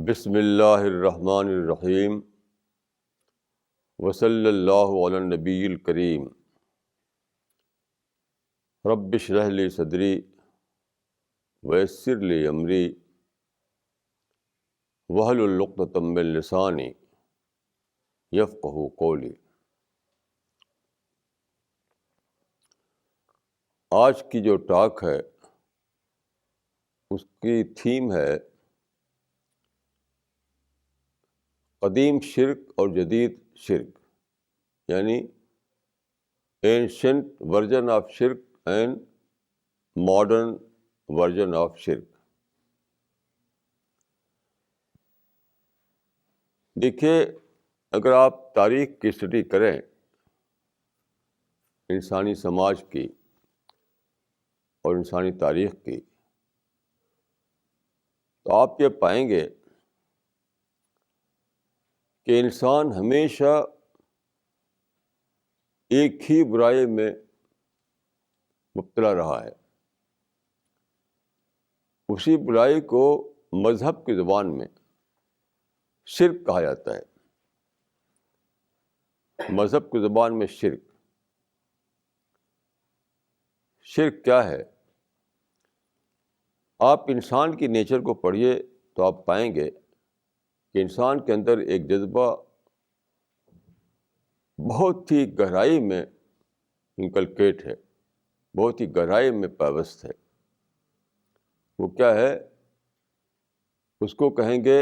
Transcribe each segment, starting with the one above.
بسم اللہ الرحمن الرحیم وصلی اللہ علی النبی الکریم رب اشرح لی صدری ویسر لی امری واحلل عقدۃ من لسانی یفقہوا قولی۔ آج کی جو ٹاک ہے اس کی تھیم ہے قدیم شرک اور جدید شرک، یعنی اینشنٹ ورژن آف شرک اینڈ ماڈرن ورژن آف شرک۔ دیکھیے، اگر آپ تاریخ کی اسٹڈی کریں انسانی سماج کی اور انسانی تاریخ کی، تو آپ یہ پائیں گے کہ انسان ہمیشہ ایک ہی برائی میں مبتلا رہا ہے۔ اسی برائی کو مذہب کی زبان میں شرک کہا جاتا ہے۔ مذہب کی زبان میں شرک کیا ہے؟ آپ انسان کی نیچر کو پڑھیے تو آپ پائیں گے کہ انسان کے اندر ایک جذبہ بہت ہی گہرائی میں انکلکیٹ ہے، بہت ہی گہرائی میں پیوست ہے۔ وہ کیا ہے؟ اس کو کہیں گے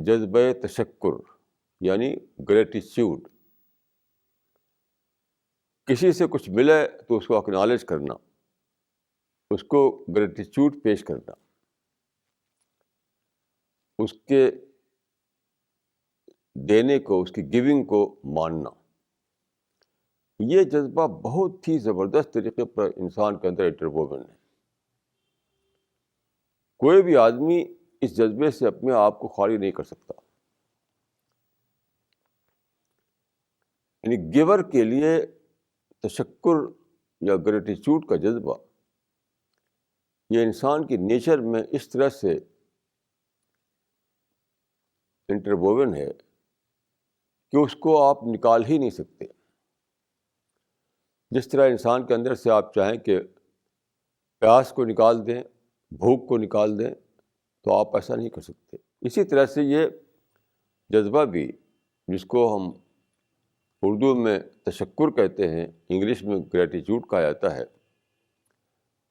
جذبہ تشکر، یعنی گریٹیچیوڈ۔ کسی سے کچھ ملے تو اس کو اکنالج کرنا، اس کو گریٹیچیوڈ پیش کرنا، اس کے دینے کو، اس کی گیونگ کو ماننا۔ یہ جذبہ بہت ہی زبردست طریقے پر انسان کے اندر انٹرووون ہے۔ کوئی بھی آدمی اس جذبے سے اپنے آپ کو خالی نہیں کر سکتا۔ یعنی گیور کے لیے تشکر یا گریٹیچیوڈ کا جذبہ یہ انسان کی نیچر میں اس طرح سے انٹرووون ہے کہ اس کو آپ نکال ہی نہیں سکتے۔ جس طرح انسان کے اندر سے آپ چاہیں کہ پیاس کو نکال دیں، بھوک کو نکال دیں، تو آپ ایسا نہیں کر سکتے۔ اسی طرح سے یہ جذبہ بھی، جس کو ہم اردو میں تشکر کہتے ہیں، انگلش میں گریٹیچیوڈ کہا جاتا ہے،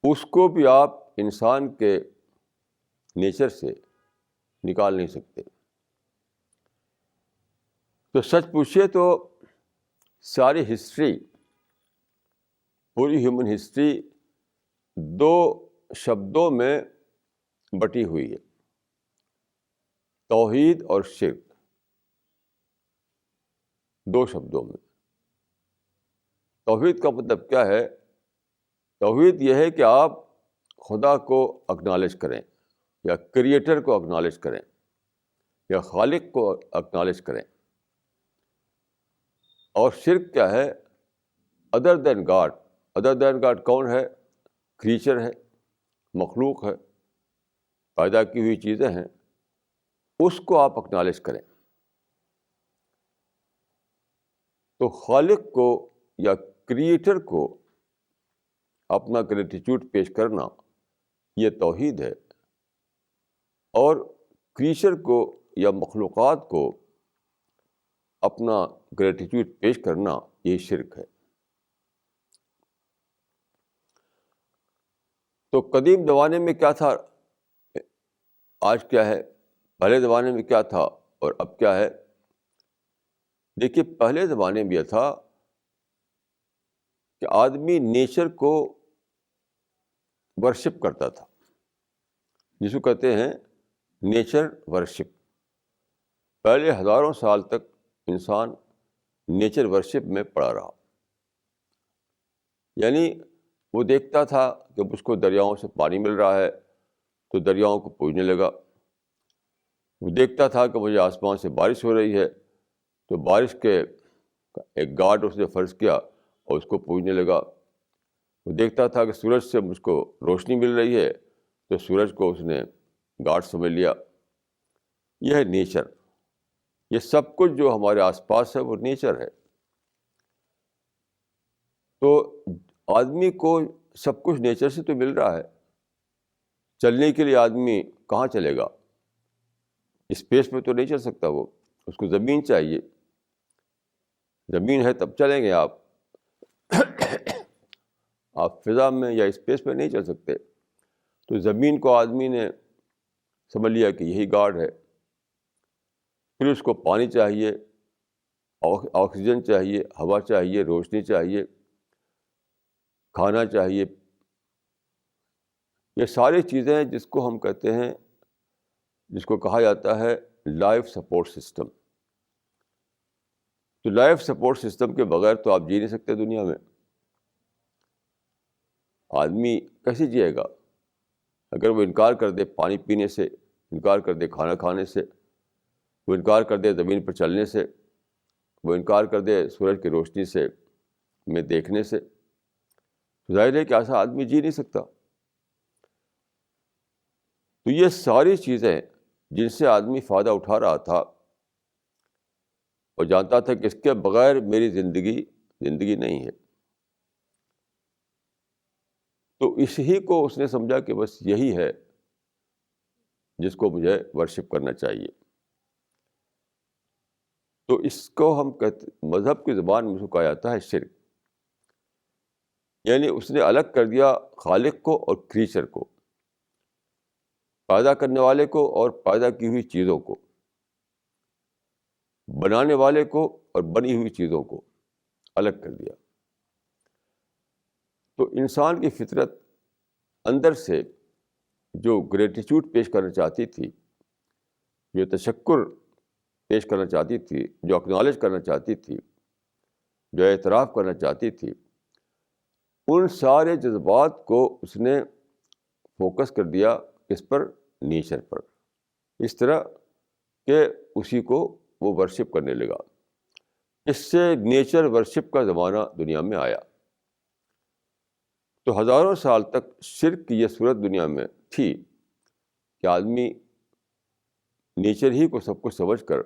اس کو بھی آپ انسان کے نیچر سے نکال نہیں سکتے۔ تو سچ پوچھیے تو ساری ہسٹری، پوری ہیومن ہسٹری دو شبدوں میں بٹی ہوئی ہے، توحید اور شرک، دو شبدوں میں۔ توحید کا مطلب کیا ہے؟ توحید یہ ہے کہ آپ خدا کو اکنالج کریں، یا کریٹر کو اکنالج کریں، یا خالق کو اکنالج کریں۔ اور شرک کیا ہے؟ ادر دین گاڈ۔ ادر دین گاڈ کون ہے؟ کریچر ہے، مخلوق ہے، پیدا کی ہوئی چیزیں ہیں، اس کو آپ اکنالج کریں۔ تو خالق کو یا کریٹر کو اپنا گریٹیچیوڈ پیش کرنا یہ توحید ہے، اور کریچر کو یا مخلوقات کو اپنا گریٹیچیوڈ پیش کرنا یہ شرک ہے۔ تو قدیم زمانے میں کیا تھا، آج کیا ہے؟ پہلے زمانے میں کیا تھا اور اب کیا ہے؟ دیکھیے، پہلے زمانے میں یہ تھا کہ آدمی نیچر کو ورشپ کرتا تھا، جس کو کہتے ہیں نیچر ورشپ۔ پہلے ہزاروں سال تک انسان نیچر ورشپ میں پڑا رہا۔ یعنی وہ دیکھتا تھا کہ اس کو دریاؤں سے پانی مل رہا ہے تو دریاؤں کو پوجنے لگا۔ وہ دیکھتا تھا کہ مجھے آسمان سے بارش ہو رہی ہے تو بارش کے ایک گاڈ اس نے فرض کیا اور اس کو پوجنے لگا۔ وہ دیکھتا تھا کہ سورج سے مجھ کو روشنی مل رہی ہے تو سورج کو اس نے گاڈ سمجھ لیا۔ یہ ہے نیچر. یہ سب کچھ جو ہمارے آس پاس ہے وہ نیچر ہے. تو آدمی کو سب کچھ نیچر سے تو مل رہا ہے. چلنے کے لیے آدمی کہاں چلے گا؟ اسپیس میں تو نہیں چل سکتا وہ. اس کو زمین چاہیے. زمین ہے تب چلیں گے آپ. آپ فضا میں یا اسپیس میں نہیں چل سکتے. تو زمین کو آدمی نے سمجھ لیا کہ یہی گاڈ ہے. پھر اس کو پانی چاہیے, آکسیجن چاہیے, ہوا چاہیے, روشنی چاہیے, کھانا چاہیے. یہ ساری چیزیں جس کو ہم کہتے ہیں, جس کو کہا جاتا ہے لائف سپورٹ سسٹم. تو لائف سپورٹ سسٹم کے بغیر تو آپ جی نہیں سکتے دنیا میں. آدمی کیسے جیے گا اگر وہ انکار کر دے پانی پینے سے, انکار کر دے کھانا کھانے سے, وہ انکار کر دے زمین پر چلنے سے, وہ انکار کر دے سورج کی روشنی سے میں دیکھنے سے. ظاہر ہے کہ ایسا آدمی جی نہیں سکتا. تو یہ ساری چیزیں جن سے آدمی فائدہ اٹھا رہا تھا اور جانتا تھا کہ اس کے بغیر میری زندگی نہیں ہے, تو اس ہی کو اس نے سمجھا کہ بس یہی ہے جس کو مجھے ورشپ کرنا چاہیے. تو اس کو ہم مذہب کی زبان میں اس کو کہا جاتا ہے شرک. یعنی اس نے الگ کر دیا خالق کو اور کریچر کو, پیدا کرنے والے کو اور پیدا کی ہوئی چیزوں کو, بنانے والے کو اور بنی ہوئی چیزوں کو الگ کر دیا. تو انسان کی فطرت اندر سے جو گریٹیٹیوڈ پیش کرنا چاہتی تھی, جو تشکر پیش کرنا چاہتی تھی, جو اکنالج کرنا چاہتی تھی, جو اعتراف کرنا چاہتی تھی, ان سارے جذبات کو اس نے فوکس کر دیا اس پر, نیچر پر. اس طرح کہ اسی کو وہ ورشپ کرنے لگا. اس سے نیچر ورشپ کا زمانہ دنیا میں آیا. تو ہزاروں سال تک شرک کی یہ صورت دنیا میں تھی کہ آدمی نیچر ہی کو سب کچھ سمجھ کر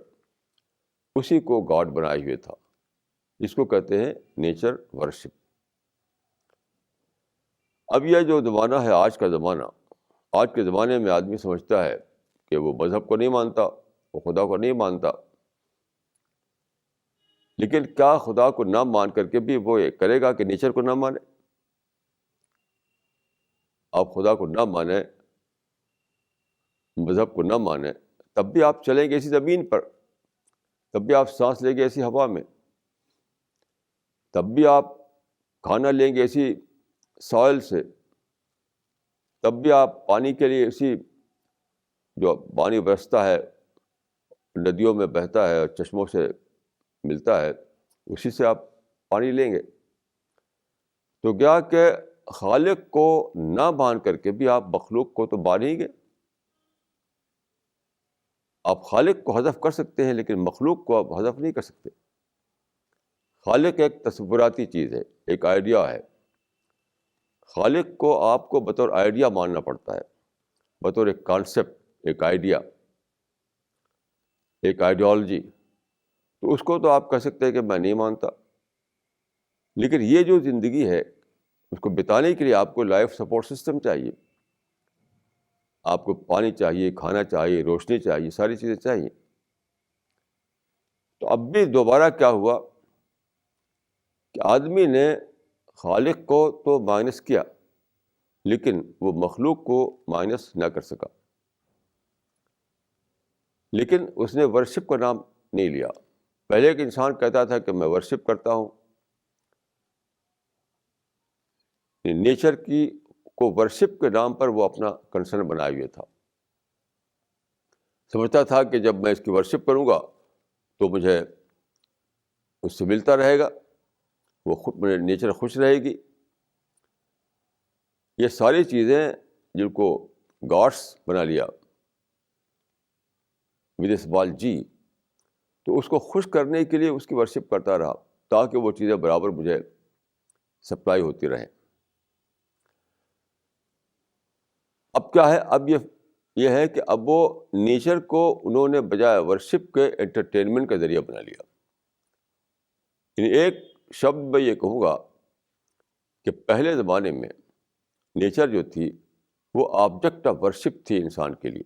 اسی کو گاڈ بنائے ہوئے تھا. اس کو کہتے ہیں نیچر ورشپ. اب یہ جو زمانہ ہے آج کا زمانہ, آج کے زمانے میں آدمی سمجھتا ہے کہ وہ مذہب کو نہیں مانتا, وہ خدا کو نہیں مانتا. لیکن کیا خدا کو نہ مان کر کے بھی وہ یہ کرے گا کہ نیچر کو نہ مانے؟ آپ خدا کو نہ مانیں, مذہب کو نہ مانیں, تب بھی آپ چلیں گے اسی زمین پر, تب بھی آپ سانس لیں گے ایسی ہوا میں, تب بھی آپ کھانا لیں گے اسی سوائل سے, تب بھی آپ پانی کے لیے اسی جو پانی برستا ہے, ندیوں میں بہتا ہے اور چشموں سے ملتا ہے, اسی سے آپ پانی لیں گے. تو کیا کہ خالق کو نہ مان کر کے بھی آپ مخلوق کو تو مانیں گے. آپ خالق کو حذف کر سکتے ہیں لیکن مخلوق کو آپ حذف نہیں کر سکتے. خالق ایک تصوراتی چیز ہے, ایک آئیڈیا ہے. خالق کو آپ کو بطور آئیڈیا ماننا پڑتا ہے, بطور ایک کانسیپٹ, ایک آئیڈیا, ایک آئیڈیالوجی. تو اس کو تو آپ کہہ سکتے ہیں کہ میں نہیں مانتا. لیکن یہ جو زندگی ہے اس کو بتانے کے لیے آپ کو لائف سپورٹ سسٹم چاہیے. آپ کو پانی چاہیے, کھانا چاہیے, روشنی چاہیے, ساری چیزیں چاہیے. تو اب بھی دوبارہ کیا ہوا کہ آدمی نے خالق کو تو مائنس کیا لیکن وہ مخلوق کو مائنس نہ کر سکا. لیکن اس نے ورشپ کا نام نہیں لیا. پہلے ایک انسان کہتا تھا کہ میں ورشپ کرتا ہوں, نیچر کی کو ورشپ کے نام پر وہ اپنا کنسرن بنائے ہوئے تھا. سمجھتا تھا کہ جب میں اس کی ورشپ کروں گا تو مجھے اس سے ملتا رہے گا, وہ نیچر خوش رہے گی. یہ ساری چیزیں جن کو گاڈس بنا لیا ود اے اسمال جی, تو اس کو خوش کرنے کے لیے اس کی ورشپ کرتا رہا تاکہ وہ چیزیں برابر مجھے سپلائی ہوتی رہیں. اب کیا ہے, اب یہ یہ ہے کہ اب وہ نیچر کو انہوں نے بجائے ورشپ کے انٹرٹینمنٹ کا ذریعہ بنا لیا. یعنی ایک شبد میں یہ کہوں گا کہ پہلے زمانے میں نیچر جو تھی وہ آبجیکٹ آف ورشپ تھی انسان کے لیے,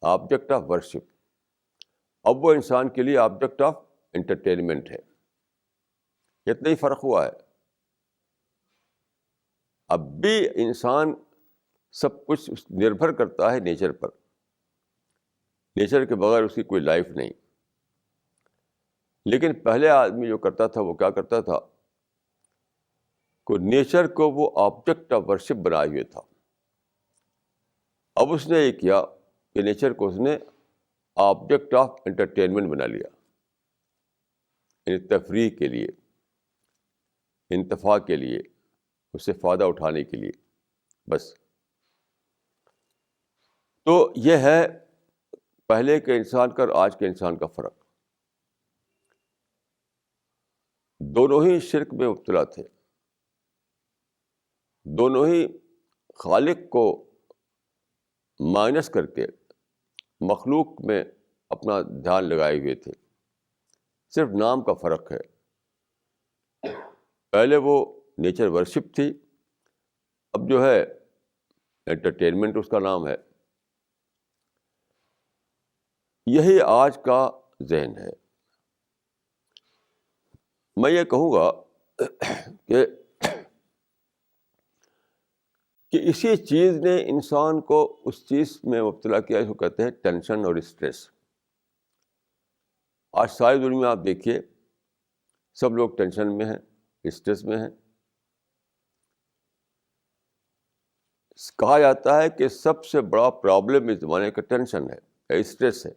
آبجیکٹ آف ورشپ. اب وہ انسان کے لیے آبجیکٹ آف انٹرٹینمنٹ ہے. اتنا ہی فرق ہوا ہے. اب بھی انسان سب کچھ نربھر کرتا ہے نیچر پر. نیچر کے بغیر اس کی کوئی لائف نہیں. لیکن پہلے آدمی جو کرتا تھا وہ کیا کرتا تھا کہ نیچر کو وہ آبجیکٹ آف ورشپ بنائے ہوئے تھا. اب اس نے یہ کیا کہ نیچر کو اس نے آبجیکٹ آف انٹرٹینمنٹ بنا لیا, یعنی تفریح کے لیے, انتفاع کے لیے, اس سے فائدہ اٹھانے کے لیے بس. تو یہ ہے پہلے کے انسان کا اور آج کے انسان کا فرق. دونوں ہی شرک میں مبتلا تھے, دونوں ہی خالق کو مائنس کر کے مخلوق میں اپنا دھیان لگائے ہوئے تھے. صرف نام کا فرق ہے. پہلے وہ نیچر ورشپ تھی, اب جو ہے انٹرٹینمنٹ اس کا نام ہے. یہی آج کا ذہن ہے. میں یہ کہوں گا کہ اسی چیز نے انسان کو اس چیز میں مبتلا کیا, اس کو کہتے ہیں ٹینشن اور اسٹریس. آج ساری دنیا میں آپ دیکھیے سب لوگ ٹینشن میں ہیں, اسٹریس میں ہیں. کہا جاتا ہے کہ سب سے بڑا پرابلم اس زمانے کا ٹینشن ہے, اسٹریس ہے.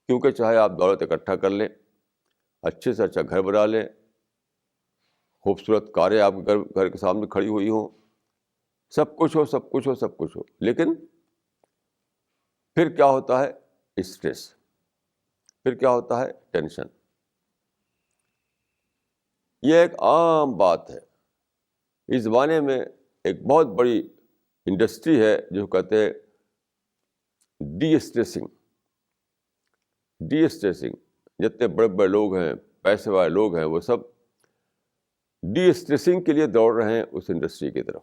کیونکہ چاہے آپ دولت اکٹھا کر لیں, اچھے سے اچھا گھر بنا لیں, خوبصورت کاریں آپ کے گھر کے سامنے کھڑی ہوئی ہوں, سب کچھ ہو, سب کچھ ہو, سب کچھ ہو, لیکن پھر کیا ہوتا ہے اسٹریس, پھر کیا ہوتا ہے ٹینشن. یہ ایک عام بات ہے. اس زمانے میں ایک بہت بڑی انڈسٹری ہے جو کہتے ہیں ڈی اسٹریسنگ. D stressing. جتنے بڑے بڑے لوگ ہیں, پیسے والے لوگ ہیں, وہ سب ڈی اسٹریسنگ کے لیے دوڑ رہے ہیں اس انڈسٹری کی طرف.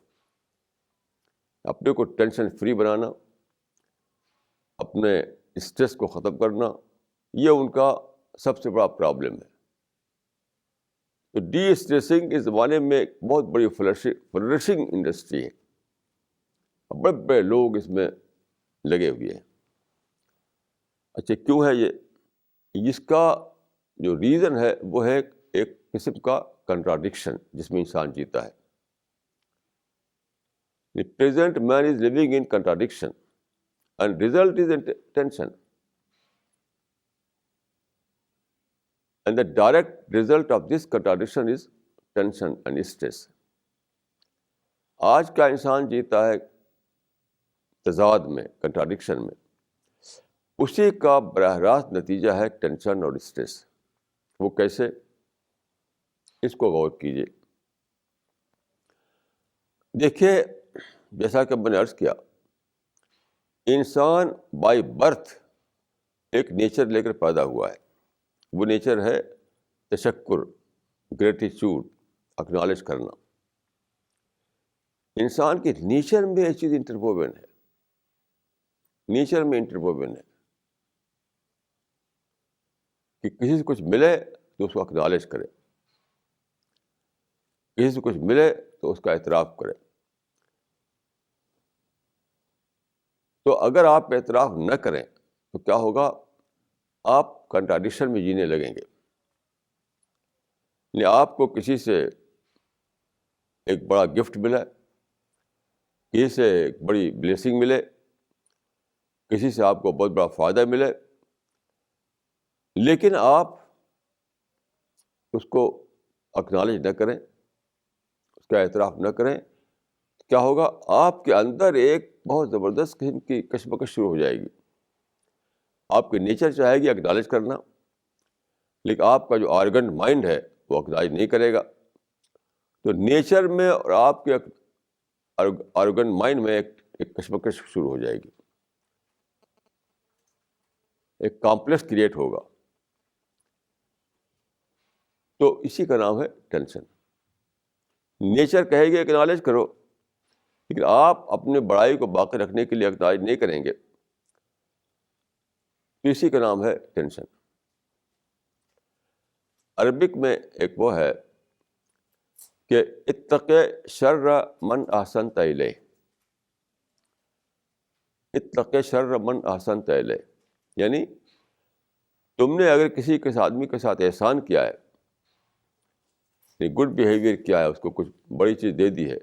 اپنے کو ٹینشن فری بنانا, اپنے اسٹریس کو ختم کرنا, یہ ان کا سب سے بڑا پرابلم ہے. تو ڈی اسٹریسنگ اس زمانے میں ایک بہت بڑی فلرشنگ انڈسٹری ہے. بڑے بڑے لوگ اس میں لگے ہوئے ہیں. اچھا کیوں ہے یہ؟ اس کا جو ریزن ہے وہ ہے ایک قسم کا کنٹراڈکشن جس میں انسان جیتا ہے. The present man is living in contradiction and result is tension. And the direct result of this contradiction is tension and stress. آج کا انسان جیتا ہے تضاد میں, کنٹراڈکشن میں. اسی کا براہ راست نتیجہ ہے ٹینشن اور اسٹریس. وہ کیسے؟ اس کو غور کیجیے. دیکھیے, جیسا کہ میں نے عرض کیا, انسان بائی برتھ ایک نیچر لے کر پیدا ہوا ہے. وہ نیچر ہے تشکر, گریٹیچیوڈ, اکنالج کرنا. انسان کے نیچر میں یہ چیز انٹرووین ہے, نیچر میں انٹرووین ہے کہ کسی سے کچھ ملے تو اس کو اکنالج کرے, کسی سے کچھ ملے تو اس کا اعتراف کرے. تو اگر آپ اعتراف نہ کریں تو کیا ہوگا؟ آپ کنٹراڈکشن میں جینے لگیں گے. یعنی آپ کو کسی سے ایک بڑا گفٹ ملا, کسی سے ایک بڑی بلیسنگ ملے, کسی سے آپ کو بہت بڑا فائدہ ملے, لیکن آپ اس کو اکنالج نہ کریں, اس کا اعتراف نہ کریں, کیا ہوگا؟ آپ کے اندر ایک بہت زبردست قسم کی کشمکش شروع ہو جائے گی. آپ کی نیچر چاہے گی اکنالج کرنا, لیکن آپ کا جو آرگن مائنڈ ہے وہ اکنالج نہیں کرے گا. تو نیچر میں اور آپ کے آرگن مائنڈ میں ایک ایک کشمکش شروع ہو جائے گی، ایک کامپلیکس کریٹ ہوگا. تو اسی کا نام ہے ٹینشن. نیچر کہے گی اکنالج کرو، لیکن آپ اپنے بڑائی کو باقی رکھنے کے لیے اکنالج نہیں کریں گے، تو اسی کا نام ہے ٹینشن. عربک میں ایک وہ ہے کہ اتق شر من احسنت الیہ، اتق شر من احسنت الیہ، یعنی تم نے اگر کسی آدمی کے ساتھ احسان کیا ہے، گڈ بیہیویئر کیا ہے، اس کو کچھ بڑی چیز دے دی ہے،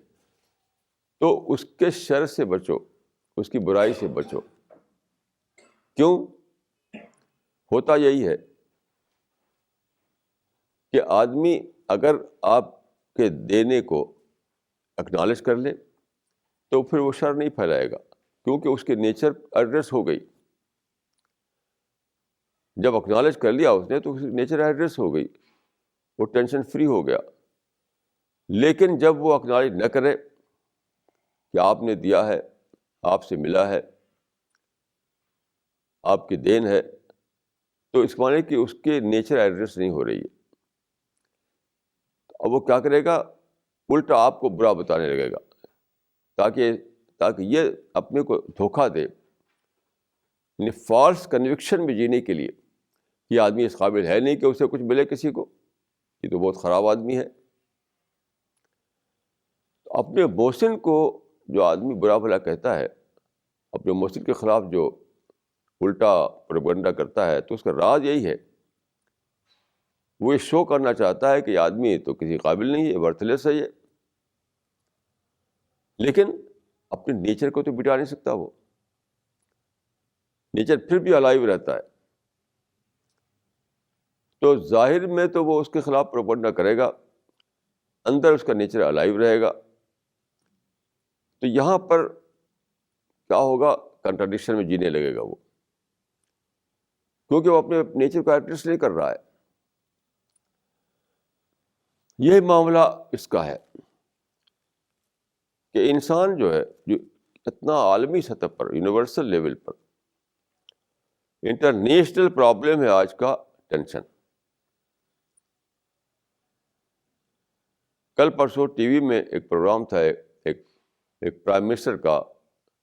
تو اس کے شر سے بچو، اس کی برائی سے بچو. کیوں؟ ہوتا یہی ہے کہ آدمی اگر آپ کے دینے کو اکنالج کر لے تو پھر وہ شر نہیں پھیلائے گا، کیونکہ اس کے نیچر ایڈریس ہو گئی. جب اکنالج کر لیا اس نے تو اس کی نیچر ایڈریس ہو گئی، وہ ٹینشن فری ہو گیا. لیکن جب وہ اکنالج نہ کرے کہ آپ نے دیا ہے، آپ سے ملا ہے، آپ کی دین ہے، تو اس معنی کہ اس کے نیچر ایڈریس نہیں ہو رہی ہے. اب وہ کیا کرے گا؟ الٹا آپ کو برا بتانے لگے گا، تاکہ یہ اپنے کو دھوکہ دے، یعنی فالس کنوکشن میں جینے کے لیے کہ یہ آدمی اس قابل ہے نہیں کہ اسے کچھ ملے کسی کو، یہ تو بہت خراب آدمی ہے. اپنے محسن کو جو آدمی برا بھلا کہتا ہے، اپنے محسن کے خلاف جو الٹا پروپیگنڈا کرتا ہے، تو اس کا راز یہی ہے، وہ یہ شو کرنا چاہتا ہے کہ یہ آدمی تو کسی قابل نہیں ہے، ورتھ لیس ہے یہ. لیکن اپنے نیچر کو تو بٹا نہیں سکتا، وہ نیچر پھر بھی الائیو رہتا ہے. تو ظاہر میں تو وہ اس کے خلاف پروپیگنڈا کرے گا، اندر اس کا نیچر الائیو رہے گا. تو یہاں پر کیا ہوگا؟ کنٹراڈکشن میں جینے لگے گا وہ، کیونکہ وہ اپنے نیچر کو ایڈریس نہیں کر رہا ہے. یہی معاملہ اس کا ہے کہ انسان جو ہے، جو اتنا عالمی سطح پر، یونیورسل لیول پر انٹرنیشنل پرابلم ہے آج کا ٹینشن. کل پرسوں ٹی وی میں ایک پروگرام تھا، ایک پرائم منسٹر کا،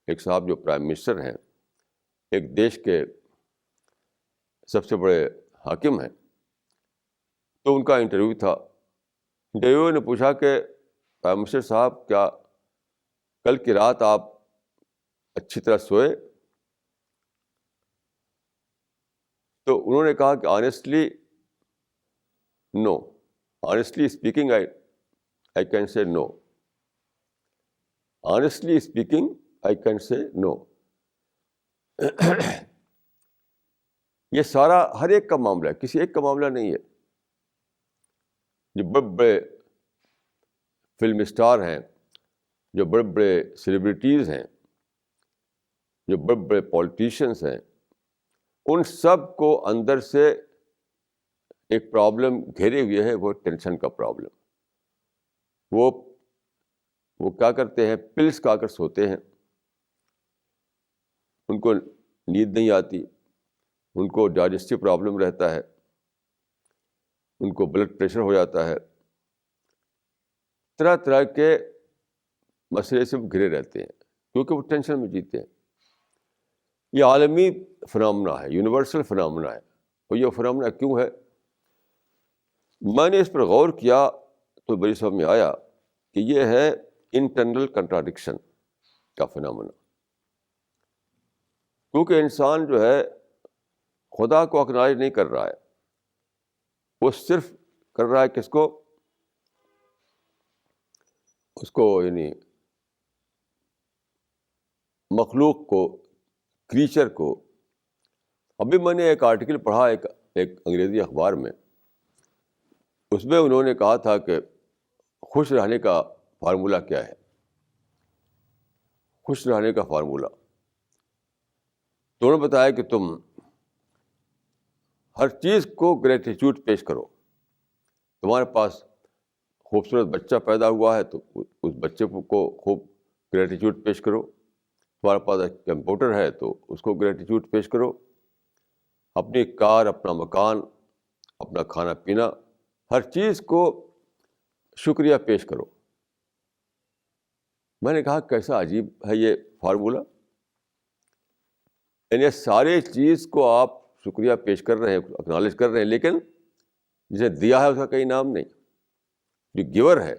ایک صاحب جو پرائم منسٹر ہیں، ایک دیش کے سب سے بڑے حاکم ہیں، تو ان کا انٹرویو تھا. انٹرویو نے پوچھا کہ پرائم منسٹر صاحب، کیا کل کی رات آپ اچھی طرح سوئے؟ تو انہوں نے کہا کہ honestly no, honestly speaking I can say no. Honestly speaking, I can say no. یہ سارا ہر ایک کا معاملہ ہے، کسی ایک کا معاملہ نہیں ہے. جو بڑے بڑے فلم اسٹار ہیں، جو بڑے بڑے سیلیبریٹیز ہیں، جو بڑے بڑے پولیٹیشینس ہیں، ان سب کو اندر سے ایک پرابلم گھیرے ہوئے ہے، وہ ٹینشن کا پرابلم. وہ کیا کرتے ہیں؟ پلس کھا کر سوتے ہیں، ان کو نیند نہیں آتی، ان کو ڈائجسٹو پرابلم رہتا ہے، ان کو بلڈ پریشر ہو جاتا ہے، طرح طرح کے مسئلے سے گھرے رہتے ہیں، کیونکہ وہ ٹینشن میں جیتے ہیں. یہ عالمی فنامنا ہے، یونیورسل فنامنا ہے. اور یہ فنامنا کیوں ہے؟ میں نے اس پر غور کیا تو میری سمجھ میں آیا کہ یہ ہے انٹرنل کنٹراڈکشن کا فنامنا. کیونکہ انسان جو ہے خدا کو اکنالج نہیں کر رہا ہے، وہ صرف کر رہا ہے کس کو؟ اس کو، یعنی مخلوق کو، کریچر کو. ابھی میں نے ایک آرٹیکل پڑھا ایک انگریزی اخبار میں، اس میں انہوں نے کہا تھا کہ خوش رہنے کا فارمولہ کیا ہے. خوش رہنے کا فارمولہ تو انہوں نے بتایا کہ تم ہر چیز کو گریٹیٹیوڈ پیش کرو. تمہارے پاس خوبصورت بچہ پیدا ہوا ہے تو اس بچے کو خوب گریٹیٹیوڈ پیش کرو. تمہارے پاس ایک کمپیوٹر ہے تو اس کو گریٹیٹیوڈ پیش کرو. اپنی کار، اپنا مکان، اپنا کھانا پینا، ہر چیز کو شکریہ پیش کرو. میں نے کہا کیسا عجیب ہے یہ فارمولہ. یعنی سارے چیز کو آپ شکریہ پیش کر رہے ہیں، اکنالج کر رہے ہیں، لیکن جسے دیا ہے اس کا کوئی نام نہیں. جو گیور ہے،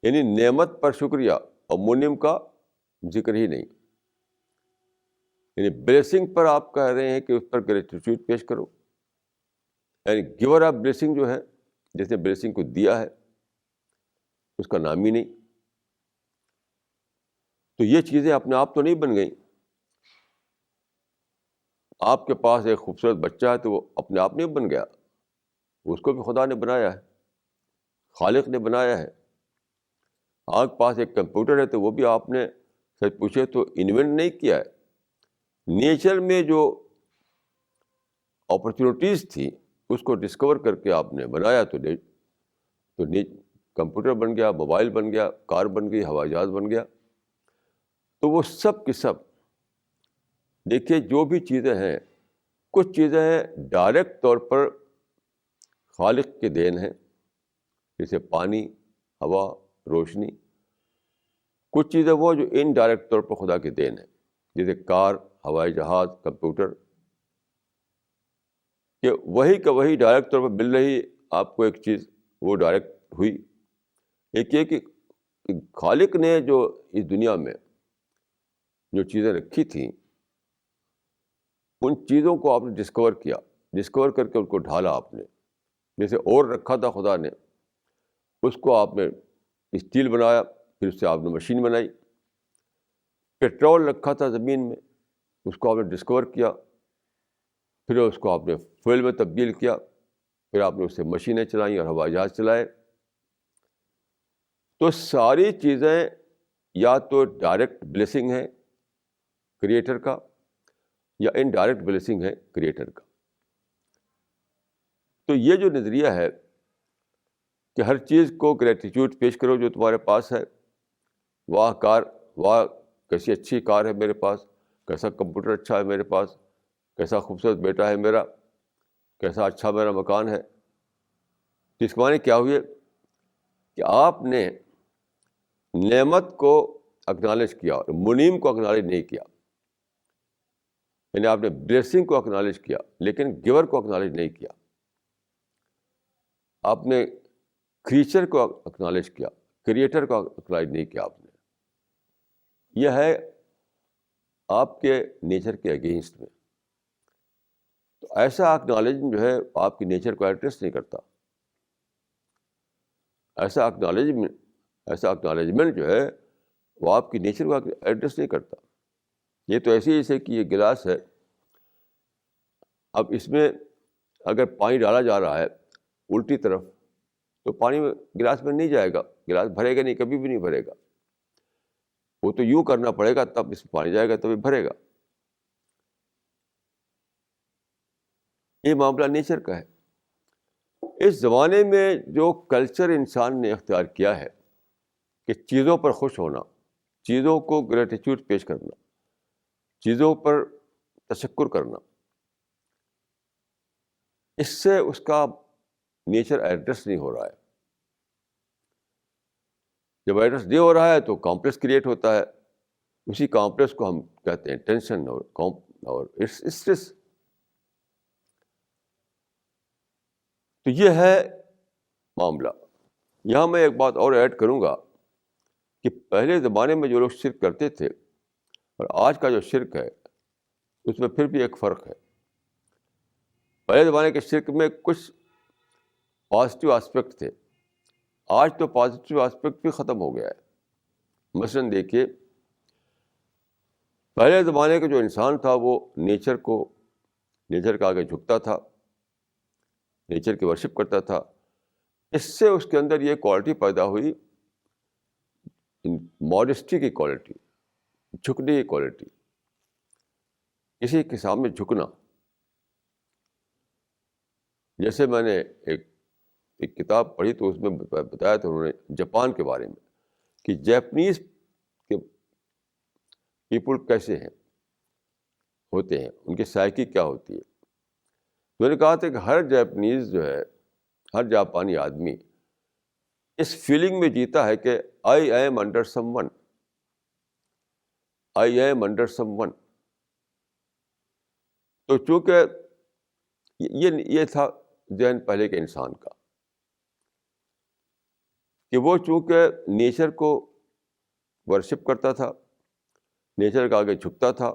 یعنی نعمت پر شکریہ، اور منعم کا ذکر ہی نہیں. یعنی بلیسنگ پر آپ کہہ رہے ہیں کہ اس پر گریٹیٹیوڈ پیش کرو. یعنی گیور آف بلیسنگ جو ہے، جس نے بلیسنگ کو دیا ہے، اس کا نام ہی نہیں. تو یہ چیزیں اپنے آپ تو نہیں بن گئیں. آپ کے پاس ایک خوبصورت بچہ ہے تو وہ اپنے آپ نہیں بن گیا، اس کو بھی خدا نے بنایا ہے، خالق نے بنایا ہے. آپ کے پاس ایک کمپیوٹر ہے تو وہ بھی آپ نے سچ پوچھے تو انوینٹ نہیں کیا ہے. نیچر میں جو اپرچونیٹیز تھی اس کو ڈسکور کر کے آپ نے بنایا تو کمپیوٹر بن گیا، موبائل بن گیا، کار بن گئی، ہوائی جہاز بن گیا. تو وہ سب کی سب دیکھیے، جو بھی چیزیں ہیں، کچھ چیزیں ہیں ڈائریکٹ طور پر خالق کے دین ہیں، جیسے پانی، ہوا، روشنی. کچھ چیزیں وہ جو انڈائریکٹ طور پر خدا کے دین ہیں، جیسے کار، ہوائی جہاز، کمپیوٹر، کہ وہی کا وہی ڈائریکٹ طور پر مل رہی آپ کو ایک چیز، وہ ڈائریکٹ ہوئی. ایک یہ کہ خالق نے جو اس دنیا میں جو چیزیں رکھی تھیں، ان چیزوں کو آپ نے ڈسکور کیا، ڈسکور کر کے ان کو ڈھالا آپ نے. جیسے اور رکھا تھا خدا نے، اس کو آپ نے اسٹیل بنایا، پھر اس سے آپ نے مشین بنائی. پیٹرول رکھا تھا زمین میں، اس کو آپ نے ڈسکور کیا، پھر اس کو آپ نے فوئل میں تبدیل کیا، پھر آپ نے اس سے مشینیں چلائیں اور ہوائی جہاز چلائے. تو ساری چیزیں یا تو ڈائریکٹ بلیسنگ ہے کریٹر کا، یا انڈائریکٹ بلیسنگ ہے کریٹر کا. تو یہ جو نظریہ ہے کہ ہر چیز کو گریٹیٹیوڈ پیش کرو جو تمہارے پاس ہے. واہ کار، واہ کیسی اچھی کار ہے میرے پاس، کیسا کمپیوٹر اچھا ہے میرے پاس، کیسا خوبصورت بیٹا ہے میرا، کیسا اچھا میرا مکان ہے. تو اس کے معنی کیا ہوئے کہ آپ نے نعمت کو اکنالج کیا اور منعم کو اکنالج نہیں کیا. یعنی آپ نے بلیسنگ کو اکنالج کیا لیکن گیور کو اکنالج نہیں کیا. آپ نے کریچر کو اکنالج کیا، کریٹر کو اکنالج نہیں کیا آپ نے. یہ ہے آپ کے نیچر کے اگینسٹ میں. تو ایسا اکنالجمنٹ جو ہے آپ کی نیچر کو ایڈریس نہیں کرتا. ایسا اکنالجمنٹ جو ہے وہ آپ کی نیچر کو ایڈریس نہیں کرتا. یہ تو ایسے ہی جیسے کہ یہ گلاس ہے، اب اس میں اگر پانی ڈالا جا رہا ہے الٹی طرف تو پانی گلاس میں نہیں جائے گا، گلاس بھرے گا نہیں، کبھی بھی نہیں بھرے گا. وہ تو یوں کرنا پڑے گا تب اس میں پانی جائے گا، تبھی بھرے گا. یہ معاملہ نیچر کا ہے. اس زمانے میں جو کلچر انسان نے اختیار کیا ہے کہ چیزوں پر خوش ہونا، چیزوں کو گریٹیٹیوڈ پیش کرنا، چیزوں پر تشکر کرنا، اس سے اس کا نیچر ایڈریس نہیں ہو رہا ہے. جب ایڈریس نہیں ہو رہا ہے تو کمپلیکس کریٹ ہوتا ہے. اسی کمپلیکس کو ہم کہتے ہیں ٹینشن اور اسٹریس. تو یہ ہے معاملہ. یہاں میں ایک بات اور ایڈ کروں گا کہ پہلے زمانے میں جو لوگ شرک کرتے تھے اور آج کا جو شرک ہے اس میں پھر بھی ایک فرق ہے. پہلے زمانے کے شرک میں کچھ پازیٹیو آسپیکٹ تھے، آج تو پازیٹیو آسپیکٹ بھی ختم ہو گیا ہے. مثلاً دیکھیے، پہلے زمانے کا جو انسان تھا وہ نیچر کے آگے جھکتا تھا، نیچر کی ورشپ کرتا تھا. اس سے اس کے اندر یہ کوالٹی پیدا ہوئی، ماڈسٹی کی کوالٹی، جھکنے کی کوالٹی، کسی کے سامنے جھکنا. جیسے میں نے ایک کتاب پڑھی تو اس میں بتایا تھا انہوں نے جاپان کے بارے میں کہ جیپنیز کے پیپل کیسے ہیں ہوتے ہیں, ان کی سائیکی کیا ہوتی ہے. میں نے کہا تھا کہ ہر جاپنیز جو ہے, ہر جاپانی آدمی اس فیلنگ میں جیتا ہے کہ I am under some one, I am under some one. تو چونکہ یہ تھا ذہن پہلے کے انسان کا کہ وہ چونکہ نیچر کو ورشپ کرتا تھا, نیچر کے آگے جھکتا تھا,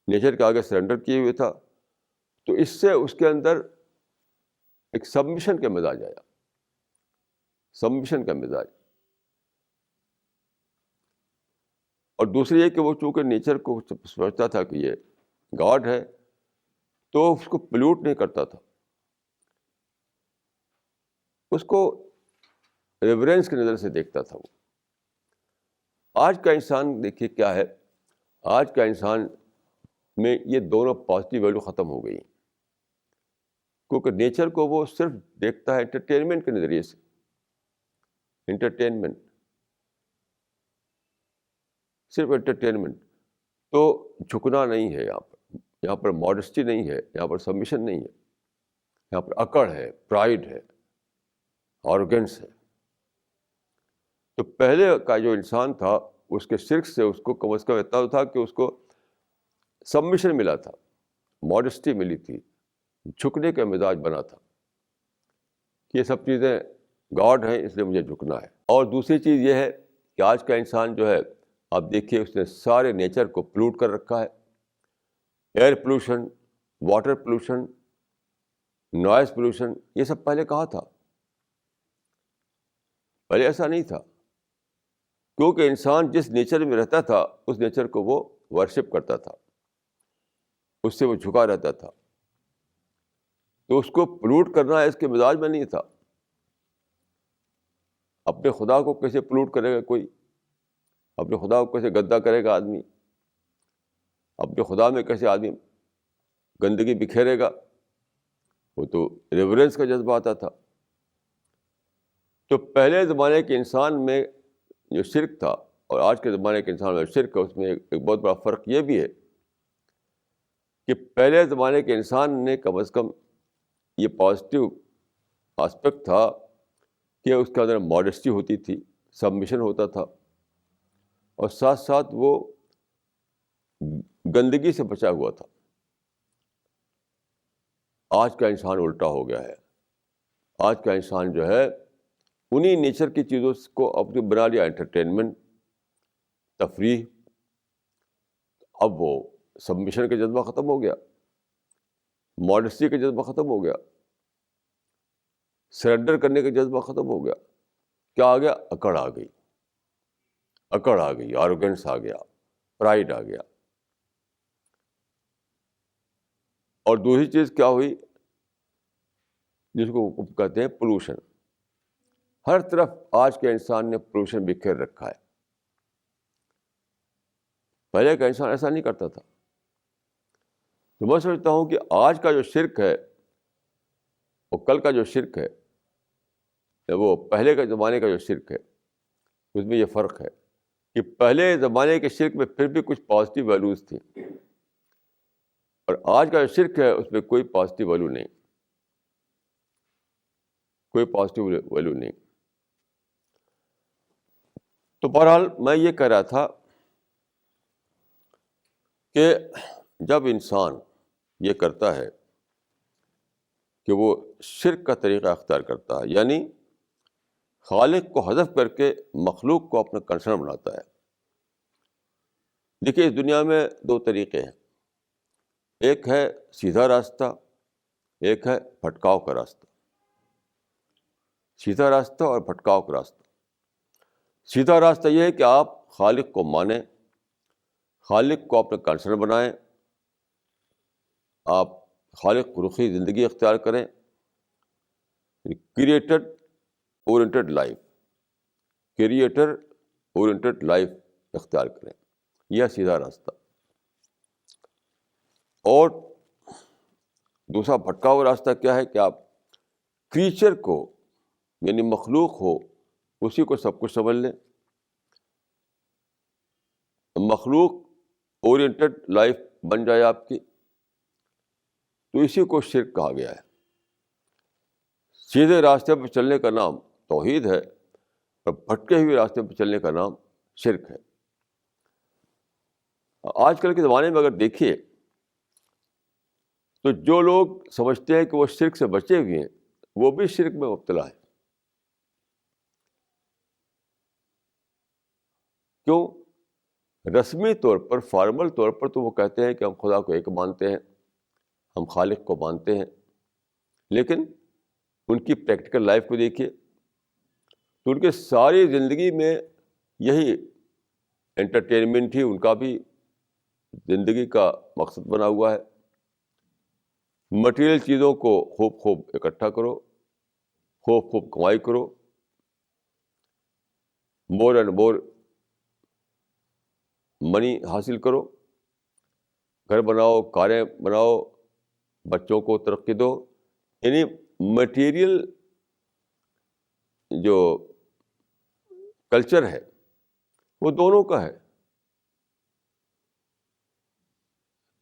نیچر کے آگے سرنڈر کیے ہوئے تھا, تو اس سے اس کے اندر ایک سبمیشن کا مزاج آیا, سبمیشن کا مزاج. اور دوسری یہ کہ وہ چونکہ نیچر کو سمجھتا تھا کہ یہ گاڈ ہے, تو اس کو پلیوٹ نہیں کرتا تھا, اس کو ریورنس کی نظر سے دیکھتا تھا وہ. آج کا انسان دیکھیے کیا ہے, آج کا انسان میں یہ دونوں پازیٹیو ویلو ختم ہو گئی, کیونکہ نیچر کو وہ صرف دیکھتا ہے انٹرٹینمنٹ کے نظریے سے, انٹرٹینمنٹ, صرف انٹرٹینمنٹ. تو جھکنا نہیں ہے یہاں پر ماڈسٹی نہیں ہے, یہاں پر سبمیشن نہیں ہے, یہاں پر اکڑ ہے, پرائڈ ہے, آروگنس ہے. تو پہلے کا جو انسان تھا اس کے شرک سے اس کو کم از کم اتنا تو تھا کہ اس کو سبمیشن ملا تھا, ماڈسٹی ملی تھی, جھکنے کا مزاج بنا تھا کہ یہ سب چیزیں گاڈ ہیں اس لیے مجھے جھکنا ہے. اور دوسری چیز یہ ہے کہ آج کا انسان جو ہے, آپ دیکھیے اس نے سارے نیچر کو پلوٹ کر رکھا ہے. Air pollution, water pollution, noise pollution, یہ سب پہلے کہاں تھا؟ پہلے ایسا نہیں تھا, کیونکہ انسان جس نیچر میں رہتا تھا اس نیچر کو وہ ورشپ کرتا تھا, اس سے وہ جھکا رہتا تھا. تو اس کو پلوٹ کرنا اس کے مزاج میں نہیں تھا. اپنے خدا کو کیسے پلوٹ کرے گا کوئی؟ اپنے خدا کو کیسے گندا کرے گا آدمی؟ اپنے خدا میں کیسے آدمی گندگی بکھیرے گا؟ وہ تو ریورنس کا جذبہ آتا تھا. تو پہلے زمانے کے انسان میں جو شرک تھا اور آج کے زمانے کے انسان میں شرک ہے, اس میں ایک بہت بڑا فرق یہ بھی ہے کہ پہلے زمانے کے انسان نے کم از کم یہ پازیٹیو آسپیکٹ تھا کہ اس کے اندر ماڈسٹی ہوتی تھی, سبمیشن ہوتا تھا, اور ساتھ ساتھ وہ گندگی سے بچا ہوا تھا. آج کا انسان الٹا ہو گیا ہے. آج کا انسان جو ہے انہی نیچر کی چیزوں کو اپنی بنا لیا انٹرٹینمنٹ, تفریح. اب وہ سبمیشن کا جذبہ ختم ہو گیا, ماڈسٹی کا جذبہ ختم ہو گیا, سرنڈر کرنے کا جذبہ ختم ہو گیا. کیا آ گیا؟ اکڑ آ گئی, اکڑ آ گئی, آروگنس آ گیا, پرائڈ آ گیا. اور دوسری چیز کیا ہوئی جس کو کہتے ہیں پولوشن. ہر طرف آج کے انسان نے پولوشن بکھیر رکھا ہے. پہلے کا انسان ایسا نہیں کرتا تھا. تو میں سمجھتا ہوں کہ آج کا جو شرک ہے وہ کل کا جو شرک ہے, وہ پہلے کے زمانے کا جو شرک ہے, اس میں یہ فرق ہے کہ پہلے زمانے کے شرک میں پھر بھی کچھ پازیٹیو ویلیوز تھیں, اور آج کا جو شرک ہے اس میں کوئی پازیٹیو ویلیو نہیں, کوئی پازیٹیو ویلیو نہیں. تو بہرحال میں یہ کہہ رہا تھا کہ جب انسان یہ کرتا ہے کہ وہ شرک کا طریقہ اختیار کرتا ہے, یعنی خالق کو حذف کر کے مخلوق کو اپنا کنسرن بناتا ہے. دیکھیے اس دنیا میں دو طریقے ہیں, ایک ہے سیدھا راستہ, ایک ہے بھٹکاؤ کا راستہ. سیدھا راستہ اور بھٹکاؤ کا راستہ. سیدھا راستہ یہ ہے کہ آپ خالق کو مانیں, خالق کو اپنا کنسرن بنائیں, آپ خالق رخی زندگی اختیار کریں, created oriented life, creator oriented life اختیار کریں. یہ سیدھا راستہ. اور دوسرا بھٹکاؤ راستہ کیا ہے کہ آپ کریچر کو, یعنی مخلوق ہو, اسی کو سب کچھ سمجھ لیں, مخلوق اورینٹڈ لائف بن جائے آپ کی، تو اسی کو شرک کہا گیا ہے۔ سیدھے راستے پر چلنے کا نام توحید ہے، اور بھٹکے ہوئے راستے پر چلنے کا نام شرک ہے۔ آج کل کے زمانے میں اگر دیکھیے تو جو لوگ سمجھتے ہیں کہ وہ شرک سے بچے ہوئے ہیں، وہ بھی شرک میں مبتلا ہے۔ کیوں؟ رسمی طور پر، فارمل طور پر تو وہ کہتے ہیں کہ ہم خدا کو ایک مانتے ہیں، ہم خالق کو مانتے ہیں، لیکن ان کی پریکٹیکل لائف کو دیکھیے تو ان کے ساری زندگی میں یہی انٹرٹینمنٹ ہی ان کا بھی زندگی کا مقصد بنا ہوا ہے۔ مٹیریل چیزوں کو خوب خوب اکٹھا کرو، خوب خوب کمائی کرو، مور اینڈ مور منی حاصل کرو، گھر بناؤ، کاریں بناؤ، بچوں کو ترقی دو۔ یعنی مٹیریل جو کلچر ہے وہ دونوں کا ہے۔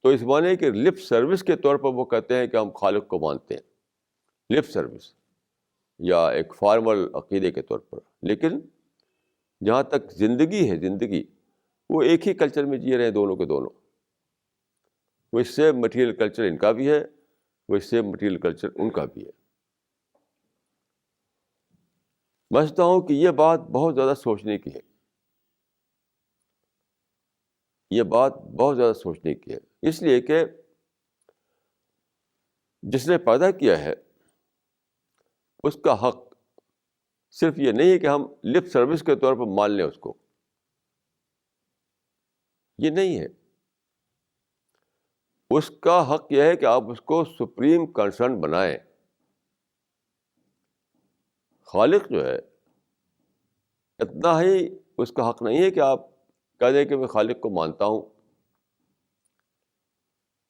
تو اس معنی کہ لپ سروس کے طور پر وہ کہتے ہیں کہ ہم خالق کو مانتے ہیں، لپ سروس یا ایک فارمل عقیدے کے طور پر، لیکن جہاں تک زندگی ہے، زندگی وہ ایک ہی کلچر میں جی رہے ہیں دونوں کے دونوں۔ وہ اس سے مٹیریل کلچر ان کا بھی ہے، وہ اس سے مٹیریل کلچر ان کا بھی ہے۔ میں سمجھتا ہوں کہ یہ بات بہت زیادہ سوچنے کی ہے، یہ بات بہت زیادہ سوچنے کی ہے، اس لیے کہ جس نے پیدا کیا ہے اس کا حق صرف یہ نہیں ہے کہ ہم لپ سروس کے طور پر مان لیں اس کو، یہ نہیں ہے۔ اس کا حق یہ ہے کہ آپ اس کو سپریم کنسرن بنائیں۔ خالق جو ہے اتنا ہی اس کا حق نہیں ہے کہ آپ کہہ دیں کہ میں خالق کو مانتا ہوں،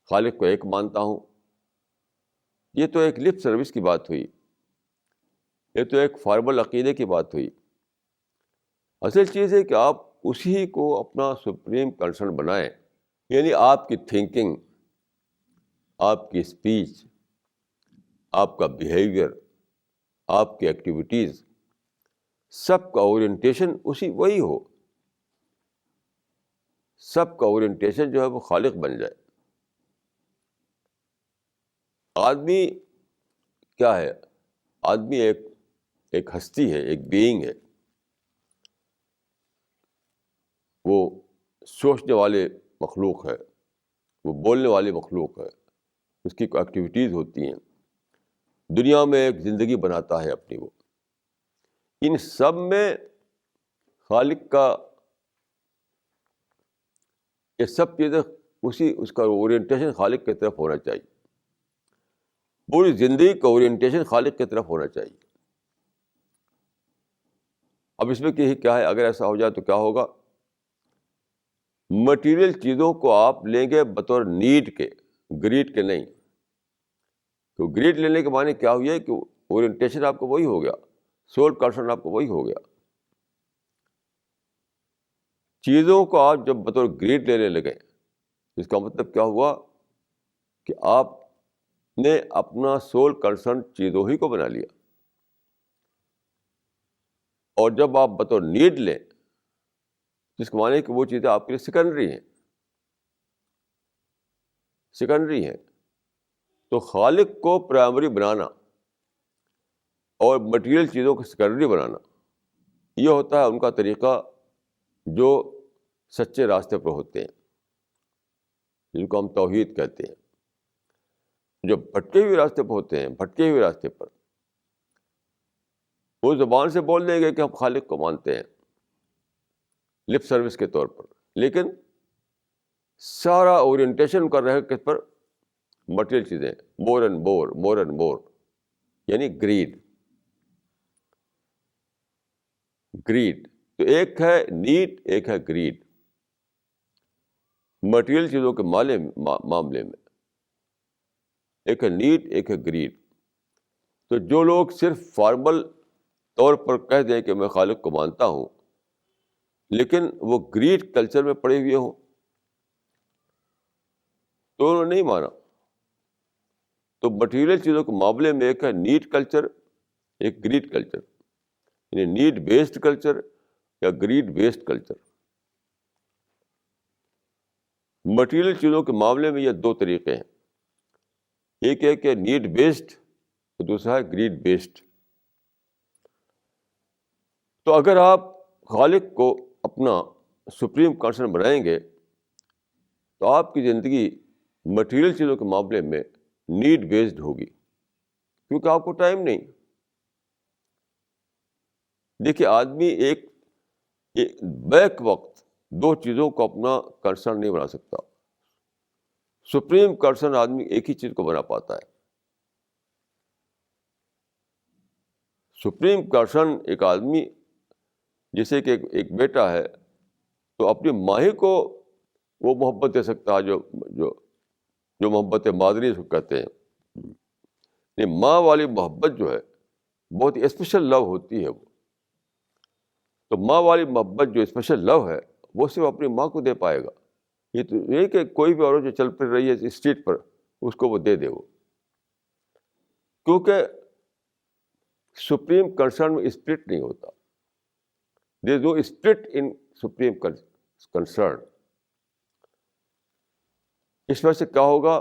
خالق کو ایک مانتا ہوں۔ یہ تو ایک لپ سروس کی بات ہوئی، یہ تو ایک فارمل عقیدے کی بات ہوئی۔ اصل چیز ہے کہ آپ اسی کو اپنا سپریم کنسرن بنائیں، یعنی آپ کی تھنکنگ، آپ کی اسپیچ، آپ کا بیہیویئر، آپ کی ایکٹیویٹیز، سب کا اورینٹیشن وہی ہو، سب کا اورینٹیشن جو ہے وہ خالق بن جائے۔ آدمی کیا ہے؟ آدمی ایک ہستی ہے، ایک بینگ ہے، وہ سوچنے والے مخلوق ہے، وہ بولنے والی مخلوق ہے، اس کی کوئی ایکٹیویٹیز ہوتی ہیں، دنیا میں ایک زندگی بناتا ہے اپنی۔ وہ ان سب میں خالق کا، یہ سب چیزیں اس کا اورینٹیشن خالق کی طرف ہونا چاہیے، پوری زندگی کا اورینٹیشن خالق کی طرف ہونا چاہیے۔ اب اس میں کیا ہے؟ اگر ایسا ہو جائے تو کیا ہوگا؟ مٹیریل چیزوں کو آپ لیں گے بطور نیڈ کے، گریڈ کے نہیں۔ تو گریڈ لینے کے معنی کیا ہوئی ہے کہ اورینٹیشن آپ کو وہی ہو گیا، سول کنسرن آپ کو وہی ہو گیا۔ چیزوں کو آپ جب بطور گریڈ لینے لگے، اس کا مطلب کیا ہوا کہ آپ نے اپنا سول کنسرن چیزوں ہی کو بنا لیا۔ اور جب آپ بطور نیڈ لیں، جس کو معنی کہ وہ چیزیں آپ کے لیے سیکنڈری ہیں، سیکنڈری ہیں، تو خالق کو پرائمری بنانا اور مٹیریل چیزوں کو سیکنڈری بنانا، یہ ہوتا ہے ان کا طریقہ جو سچے راستے پر ہوتے ہیں، جن کو ہم توحید کہتے ہیں۔ جو بھٹکے ہوئے راستے پر ہوتے ہیں، بھٹکے ہوئے راستے پر وہ زبان سے بول دیں گے کہ ہم خالق کو مانتے ہیں لپ سروس کے طور پر، لیکن سارا اورینٹیشن کر رہے کس پر؟ مٹیریل چیزیں، more and more, more and more, یعنی گریڈ۔ گریڈ تو ایک ہے نیڈ، ایک ہے گریڈ۔ مٹیریل چیزوں کے معاملے میں ایک ہے نیڈ، ایک ہے گریڈ۔ تو جو لوگ صرف فارمل طور پر کہہ دیں کہ میں خالق کو مانتا ہوں، لیکن وہ گریڈ کلچر میں پڑے ہوئے ہوں تو انہوں نے نہیں مانا. تو مٹیریل چیزوں کے معاملے میں ایک ہے نیڈ کلچر, ایک گریڈ کلچر, یعنی نیڈ بیسڈ کلچر یا گریڈ بیسڈ کلچر. مٹیریل چیزوں کے معاملے میں یہ دو طریقے ہیں, ایک ہے کہ نیڈ بیسڈ اور دوسرا ہے گریڈ بیسڈ. تو اگر آپ خالق کو اپنا سپریم کنسرن بنائیں گے تو آپ کی زندگی مٹیریل چیزوں کے معاملے میں نیڈ بیسڈ ہوگی, کیونکہ آپ کو ٹائم نہیں. دیکھیے آدمی ایک بیک وقت دو چیزوں کو اپنا کنسرن نہیں بنا سکتا. سپریم کنسرن آدمی ایک ہی چیز کو بنا پاتا ہے. سپریم کنسرن ایک آدمی, جیسے کہ ایک بیٹا ہے تو اپنی ماں ہی کو وہ محبت دے سکتا ہے جو محبت مادری اس کو کہتے ہیں. یہ ماں والی محبت جو ہے بہت اسپیشل لو ہوتی ہے. وہ تو ماں والی محبت جو اسپیشل لو ہے وہ صرف اپنی ماں کو دے پائے گا. یہ تو نہیں کہ کوئی بھی عورت جو چل پھر رہی ہے اسٹریٹ پر اس کو وہ دے دے. وہ کیونکہ سپریم کنسرن میں اسپرٹ نہیں ہوتا. دیر از نو اسپرٹ ان سپریم کنسرن. اس وجہ سے کیا ہوگا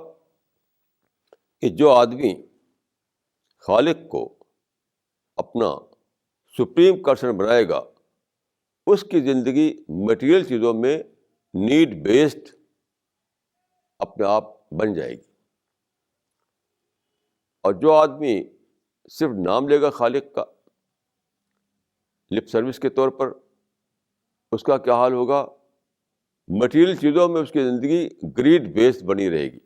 کہ جو آدمی خالق کو اپنا سپریم کنسرن بنائے گا اس کی زندگی مٹیریل چیزوں میں نیڈ بیسڈ اپنے آپ بن جائے گی. اور جو آدمی صرف نام لے گا خالق کا لپ سروس کے طور پر, اس کا کیا حال ہوگا؟ مٹیریل چیزوں میں اس کی زندگی گریڈ بیسڈ بنی رہے گی.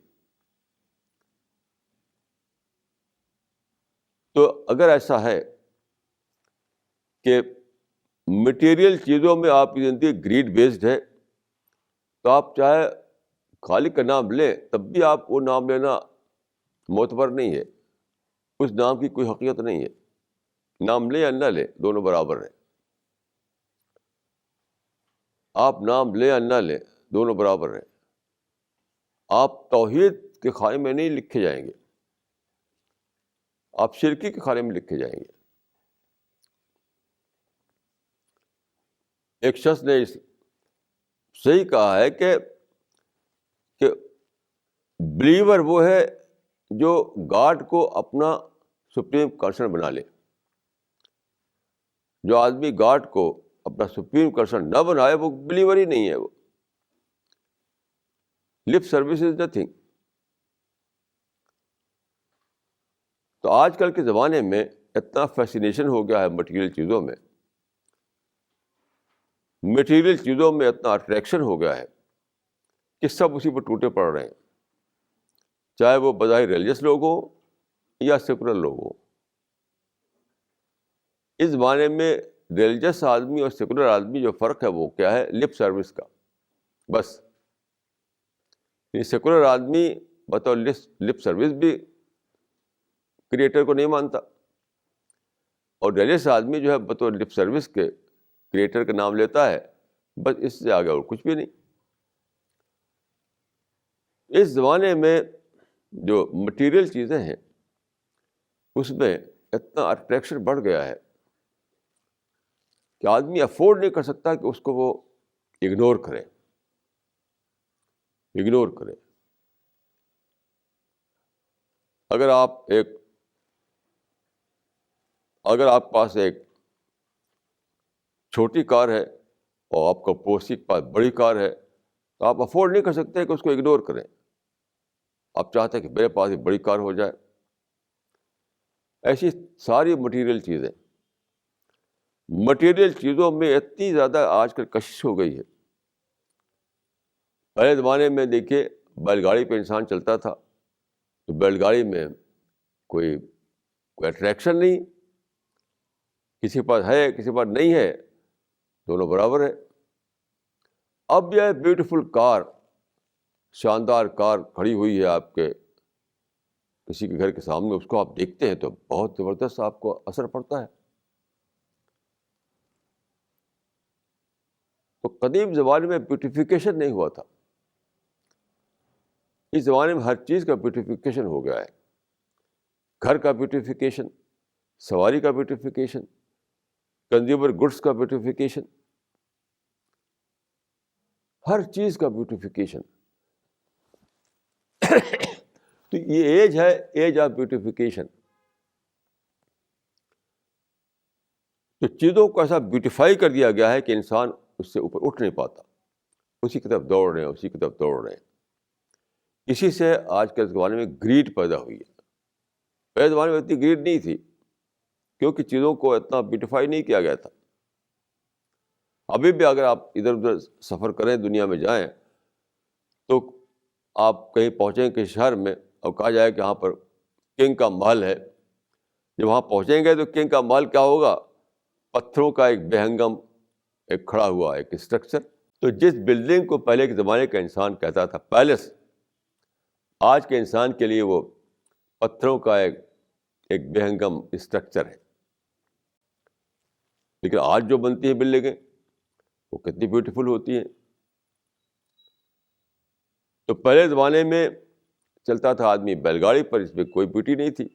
تو اگر ایسا ہے کہ مٹیریل چیزوں میں آپ کی زندگی گریڈ بیسڈ ہے تو آپ چاہے خالق کا نام لیں تب بھی آپ وہ نام لینا معتبر نہیں ہے. اس نام کی کوئی حقیقت نہیں ہے. نام لیں یا نہ لیں دونوں برابر ہیں. آپ نام لیں یا نہ لیں دونوں برابر ہیں. آپ توحید کے خانے میں نہیں لکھے جائیں گے, آپ شرکی کے خانے میں لکھے جائیں گے. ایک شخص نے صحیح کہا ہے کہ بلیور وہ ہے جو گاڈ کو اپنا سپریم کنسرن بنا لے. جو آدمی گاڈ کو اپنا سپریم کنسرن نہ بنائے وہ بلیور ہی نہیں ہے. وہ لپ سروس از نتھنگ. تو آج کل کے زمانے میں اتنا فیسینیشن ہو گیا ہے مٹیریل چیزوں میں, مٹیریل چیزوں میں اتنا اٹریکشن ہو گیا ہے کہ سب اسی پر ٹوٹے پڑ رہے ہیں, چاہے وہ بظاہر ریلیجس لوگ ہوں یا سیکولر لوگ ہوں. اس زمانے میں ریلیجس آدمی اور سیکولر آدمی جو فرق ہے وہ کیا ہے؟ لپ سروس کا. بس سیکولر آدمی بطور لپ سروس بھی کریٹر کو نہیں مانتا, اور ریلیجس آدمی جو ہے بطور لپ سروس کے کریٹر کا نام لیتا ہے. بس اس سے آگے اور کچھ بھی نہیں. اس زمانے میں جو مٹیریل چیزیں ہیں اس میں اتنا اٹریکشن بڑھ گیا ہے کہ آدمی افورڈ نہیں کر سکتا کہ اس کو وہ اگنور کرے. اگر آپ پاس ایک چھوٹی کار ہے اور آپ کا پڑوسی کے پاس بڑی کار ہے تو آپ افورڈ نہیں کر سکتے کہ اس کو اگنور کریں. آپ چاہتے ہیں کہ میرے پاس ایک بڑی کار ہو جائے. ایسی ساری مٹیریل چیزوں میں اتنی زیادہ آج کل کشش ہو گئی ہے. پہلے زمانے میں دیکھیے بیل گاڑی پہ انسان چلتا تھا تو بیل گاڑی میں کوئی اٹریکشن نہیں, کسی کے پاس ہے کسی کے پاس نہیں ہے, دونوں برابر ہے. اب یہ بیوٹیفل کار, شاندار کار کھڑی ہوئی ہے آپ کے کسی کے گھر کے سامنے, اس کو آپ دیکھتے ہیں تو بہت زبردست آپ کو اثر پڑتا ہے. تو قدیم زمانے میں بیوٹیفیکیشن نہیں ہوا تھا. اس زمانے میں ہر چیز کا بیوٹیفیکیشن ہو گیا ہے. گھر کا بیوٹیفیکیشن، سواری کا بیوٹیفیکیشن، کنزیومر گڈس کا بیوٹیفیکیشن، ہر چیز کا بیوٹیفیکیشن. تو یہ ایج ہے، ایج آف بیوٹیفیکیشن. تو چیزوں کو ایسا بیوٹیفائی کر دیا گیا ہے کہ انسان اس سے اوپر اٹھ نہیں پاتا، اسی کی طرف دوڑ رہے ہیں، اسی کی طرف دوڑ رہے ہیں. اسی سے آج کے زمانے میں گریڈ پیدا ہوئی ہے. پہلے زمانے میں اتنی گریڈ نہیں تھی کیونکہ چیزوں کو اتنا بیوٹیفائی نہیں کیا گیا تھا. ابھی بھی اگر آپ ادھر ادھر سفر کریں، دنیا میں جائیں، تو آپ کہیں پہنچیں کہ شہر میں اور کہا جائے کہ یہاں پر کنگ کا محل ہے. جب وہاں پہنچیں گے تو کنگ کا محل کیا ہوگا؟ پتھروں کا ایک بے ہنگم ایک کھڑا ہوا ایک اسٹرکچر. تو جس بلڈنگ کو پہلے کے زمانے کا انسان کہتا تھا پیلس، آج کے انسان کے لیے وہ پتھروں کا ایک بے ہنگم اسٹرکچر ہے. لیکن آج جو بنتی ہیں بلڈنگیں وہ کتنی بیوٹیفل ہوتی ہیں. تو پہلے زمانے میں چلتا تھا آدمی بیل گاڑی پر، اس میں کوئی بیوٹی نہیں تھی.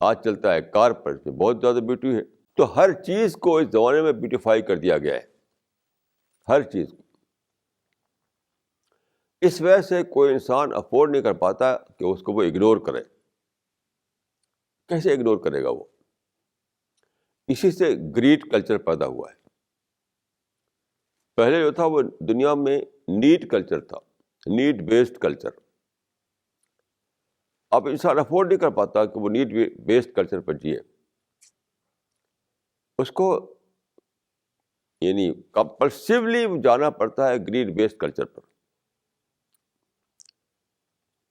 آج چلتا ہے کار پر، اس میں بہت زیادہ بیوٹی ہے. تو ہر چیز کو اس زمانے میں بیوٹیفائی کر دیا گیا ہے، ہر چیز کو. اس وجہ سے کوئی انسان افورڈ نہیں کر پاتا کہ اس کو وہ اگنور کرے. کیسے اگنور کرے گا وہ؟ اسی سے گریڈ کلچر پیدا ہوا ہے. پہلے جو تھا وہ دنیا میں نیڈ کلچر تھا، نیڈ بیسڈ کلچر. اب انسان افورڈ نہیں کر پاتا کہ وہ نیڈ بیسڈ کلچر پر جیے. اس کو یعنی کمپلسیولی جانا پڑتا ہے گریڈ بیسڈ کلچر پر.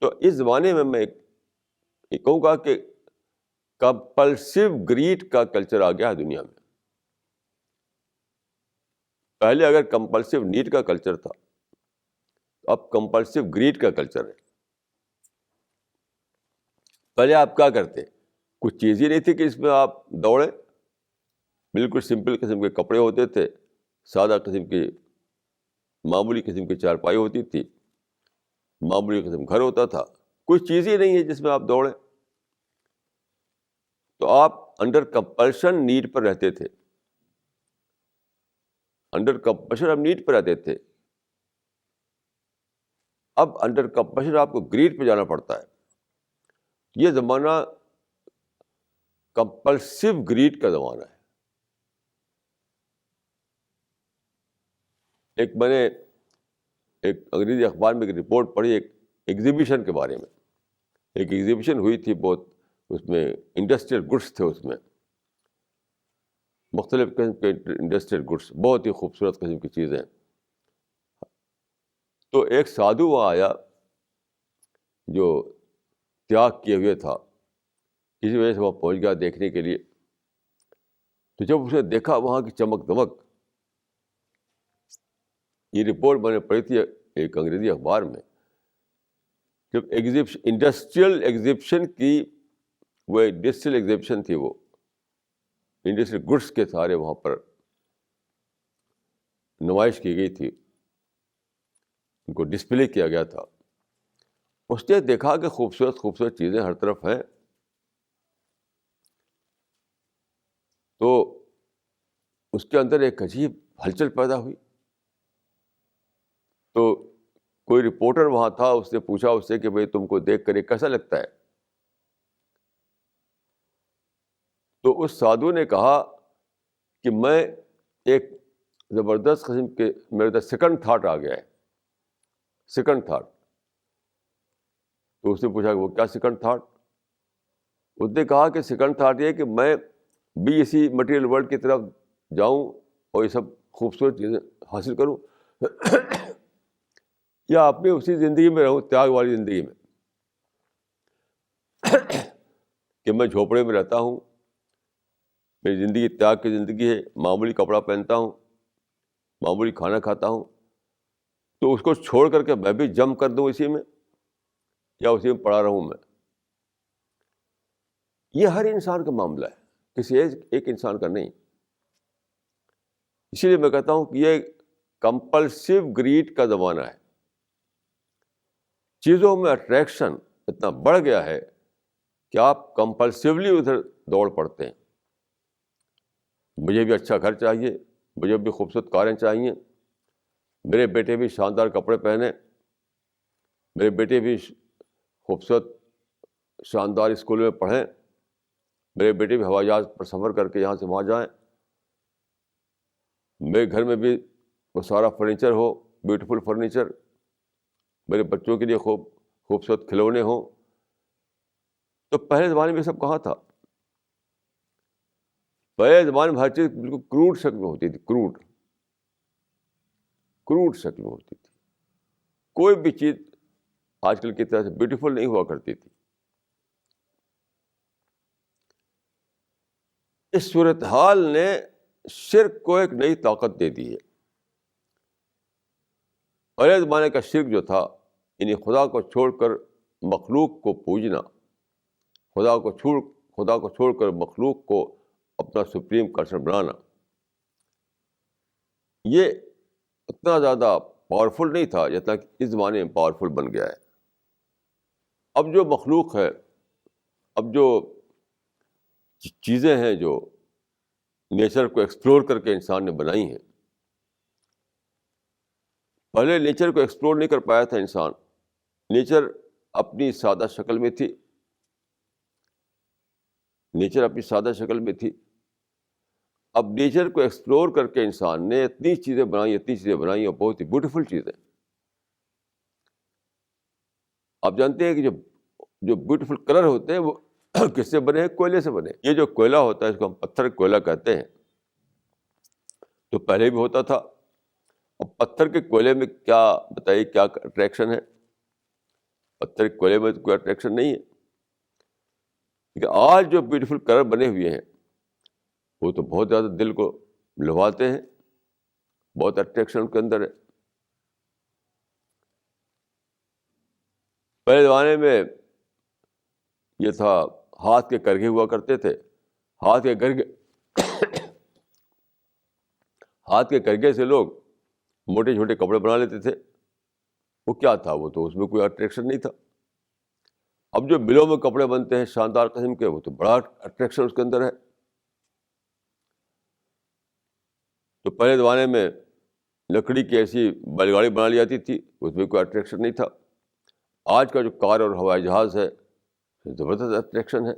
تو اس زمانے میں میں یہ کہوں گا کہ کمپلسیو گریڈ کا کلچر آ گیا ہے دنیا میں. پہلے اگر کمپلسیو نیڈ کا کلچر تھا، اب کمپلسیو گریڈ کا کلچر ہے. پہلے آپ کیا کرتے؟ کچھ چیز ہی نہیں تھی کہ اس میں آپ دوڑیں. بالکل سمپل قسم کے کپڑے ہوتے تھے، سادہ قسم کی معمولی قسم کی چارپائی ہوتی تھی، معمولی قسم گھر ہوتا تھا. کوئی چیز ہی نہیں ہے جس میں آپ دوڑیں. تو آپ انڈر کمپلشن نیڈ پر رہتے تھے، انڈر کمپلشن آپ نیڈ پر رہتے تھے. اب انڈر کمپلشن آپ کو گریڈ پہ جانا پڑتا ہے. یہ زمانہ کمپلسیو گریڈ کا زمانہ ہے. میں نے ایک انگریزی اخبار میں ایک رپورٹ پڑھی ایک ایگزیبیشن کے بارے میں. ایک ایگزیبیشن ہوئی تھی بہت، اس میں انڈسٹریل گڈس تھے، اس میں مختلف قسم کے انڈسٹریل گڈس، بہت ہی خوبصورت قسم کی چیزیں. تو ایک سادھو وہاں آیا جو تیاگ کیے ہوئے تھا، کسی وجہ سے وہ پہنچ گیا دیکھنے کے لیے. تو جب اس نے دیکھا وہاں کی چمک دمک، یہ رپورٹ میں نے پڑھی تھی ایک انگریزی اخبار میں، جب انڈسٹریل ایگزیبیشن کی، وہ انڈسٹریل ایگزیبیشن تھی، وہ انڈسٹریل گڈس کے سارے وہاں پر نمائش کی گئی تھی، ان کو ڈسپلے کیا گیا تھا. اس نے دیکھا کہ خوبصورت خوبصورت چیزیں ہر طرف ہیں. تو اس کے اندر ایک عجیب ہلچل پیدا ہوئی. تو کوئی رپورٹر وہاں تھا، اس نے پوچھا اس سے کہ بھئی تم کو دیکھ کر یہ کیسا لگتا ہے؟ تو اس سادھو نے کہا کہ میں ایک زبردست قسم کے، میرے اندر سیکنڈ تھاٹ آ گیا ہے، سیکنڈ تھاٹ. تو اس نے پوچھا کہ وہ کیا سیکنڈ تھاٹ؟ اس نے کہا کہ سیکنڈ تھاٹ یہ کہ میں بھی اسی مٹیریل ورلڈ کی طرف جاؤں اور یہ سب خوبصورت چیزیں حاصل کروں، یا اپنی اسی زندگی میں رہوں، تیاگ والی زندگی میں، کہ میں جھوپڑے میں رہتا ہوں، میری زندگی تیاگ کی زندگی ہے، معمولی کپڑا پہنتا ہوں، معمولی کھانا کھاتا ہوں. تو اس کو چھوڑ کر کے میں بھی جم کر دوں اسی میں، یا اسی میں پڑا رہوں میں. یہ ہر انسان کا معاملہ ہے، کسی ایک انسان کا نہیں. اسی لیے میں کہتا ہوں کہ یہ کمپلسو گریڈ کا زمانہ ہے. چیزوں میں اٹریکشن اتنا بڑھ گیا ہے کہ آپ کمپلسولی ادھر دوڑ پڑتے ہیں. مجھے بھی اچھا گھر چاہیے, مجھے بھی خوبصورت کاریں چاہیے, میرے بیٹے بھی شاندار کپڑے پہنے, میرے بیٹے بھی خوبصورت شاندار اسکول میں پڑھیں, میرے بیٹے بھی ہوائی جہاز پر سفر کر کے یہاں سے وہاں جائیں, میرے گھر میں بھی وہ سارا فرنیچر ہو, بیوٹیفل فرنیچر, میرے بچوں کے لیے خوبصورت کھلونے ہوں. تو پہلے زمانے میں سب کہاں تھا؟ پہلے زمانے میں ہر چیز بالکل کروڈ شکل میں ہوتی تھی, کروڈ شکل میں ہوتی تھی. کوئی بھی چیز آج کل کی طرح سے بیوٹیفل نہیں ہوا کرتی تھی. اس صورتحال نے شرک کو ایک نئی طاقت دے دی ہے. پہلے زمانے کا شرک جو تھا, یعنی خدا کو چھوڑ کر مخلوق کو پوجنا, خدا کو چھوڑ کر مخلوق کو اپنا سپریم کنسرن بنانا, یہ اتنا زیادہ پاورفل نہیں تھا جتنا کہ اس زمانے میں پاورفل بن گیا ہے. اب جو مخلوق ہے, اب جو چیزیں ہیں جو نیچر کو ایکسپلور کر کے انسان نے بنائی ہیں, پہلے نیچر کو ایکسپلور نہیں کر پایا تھا انسان. نیچر اپنی سادہ شکل میں تھی, اب نیچر کو ایکسپلور کر کے انسان نے اتنی چیزیں بنائی اور بہت ہی بیوٹیفل چیزیں. آپ جانتے ہیں کہ جو بیوٹیفل کلر ہوتے ہیں وہ کس سے بنے ہیں؟ کوئلے سے بنے. یہ جو کوئلہ ہوتا ہے اس کو ہم پتھر کوئلہ کہتے ہیں, تو پہلے بھی ہوتا تھا. اب پتھر کے کوئلے میں کیا بتائیے کیا اٹریکشن ہے؟ پتھر کے کوئلے میں تو کوئی اٹریکشن نہیں ہے. لیکن آج جو بیوٹیفل کلر بنے ہوئے ہیں وہ تو بہت زیادہ دل کو لبھاتے ہیں, بہت اٹریکشن کے اندر ہے. پہلے زمانے میں یہ تھا, ہاتھ کے کرگھے ہوا کرتے تھے. ہاتھ کے کرگھے سے لوگ موٹے چھوٹے کپڑے بنا لیتے تھے. وہ کیا تھا؟ وہ تو اس میں کوئی اٹریکشن نہیں تھا. اب جو ملوں میں کپڑے بنتے ہیں شاندار قسم کے, وہ تو بڑا اٹریکشن اس کے اندر ہے. تو پہلے زمانے میں لکڑی کی ایسی بیل گاڑی بنا لی جاتی تھی, اس میں کوئی اٹریکشن نہیں تھا. آج کا جو کار اور ہوائی جہاز ہے زبردست اٹریکشن ہے.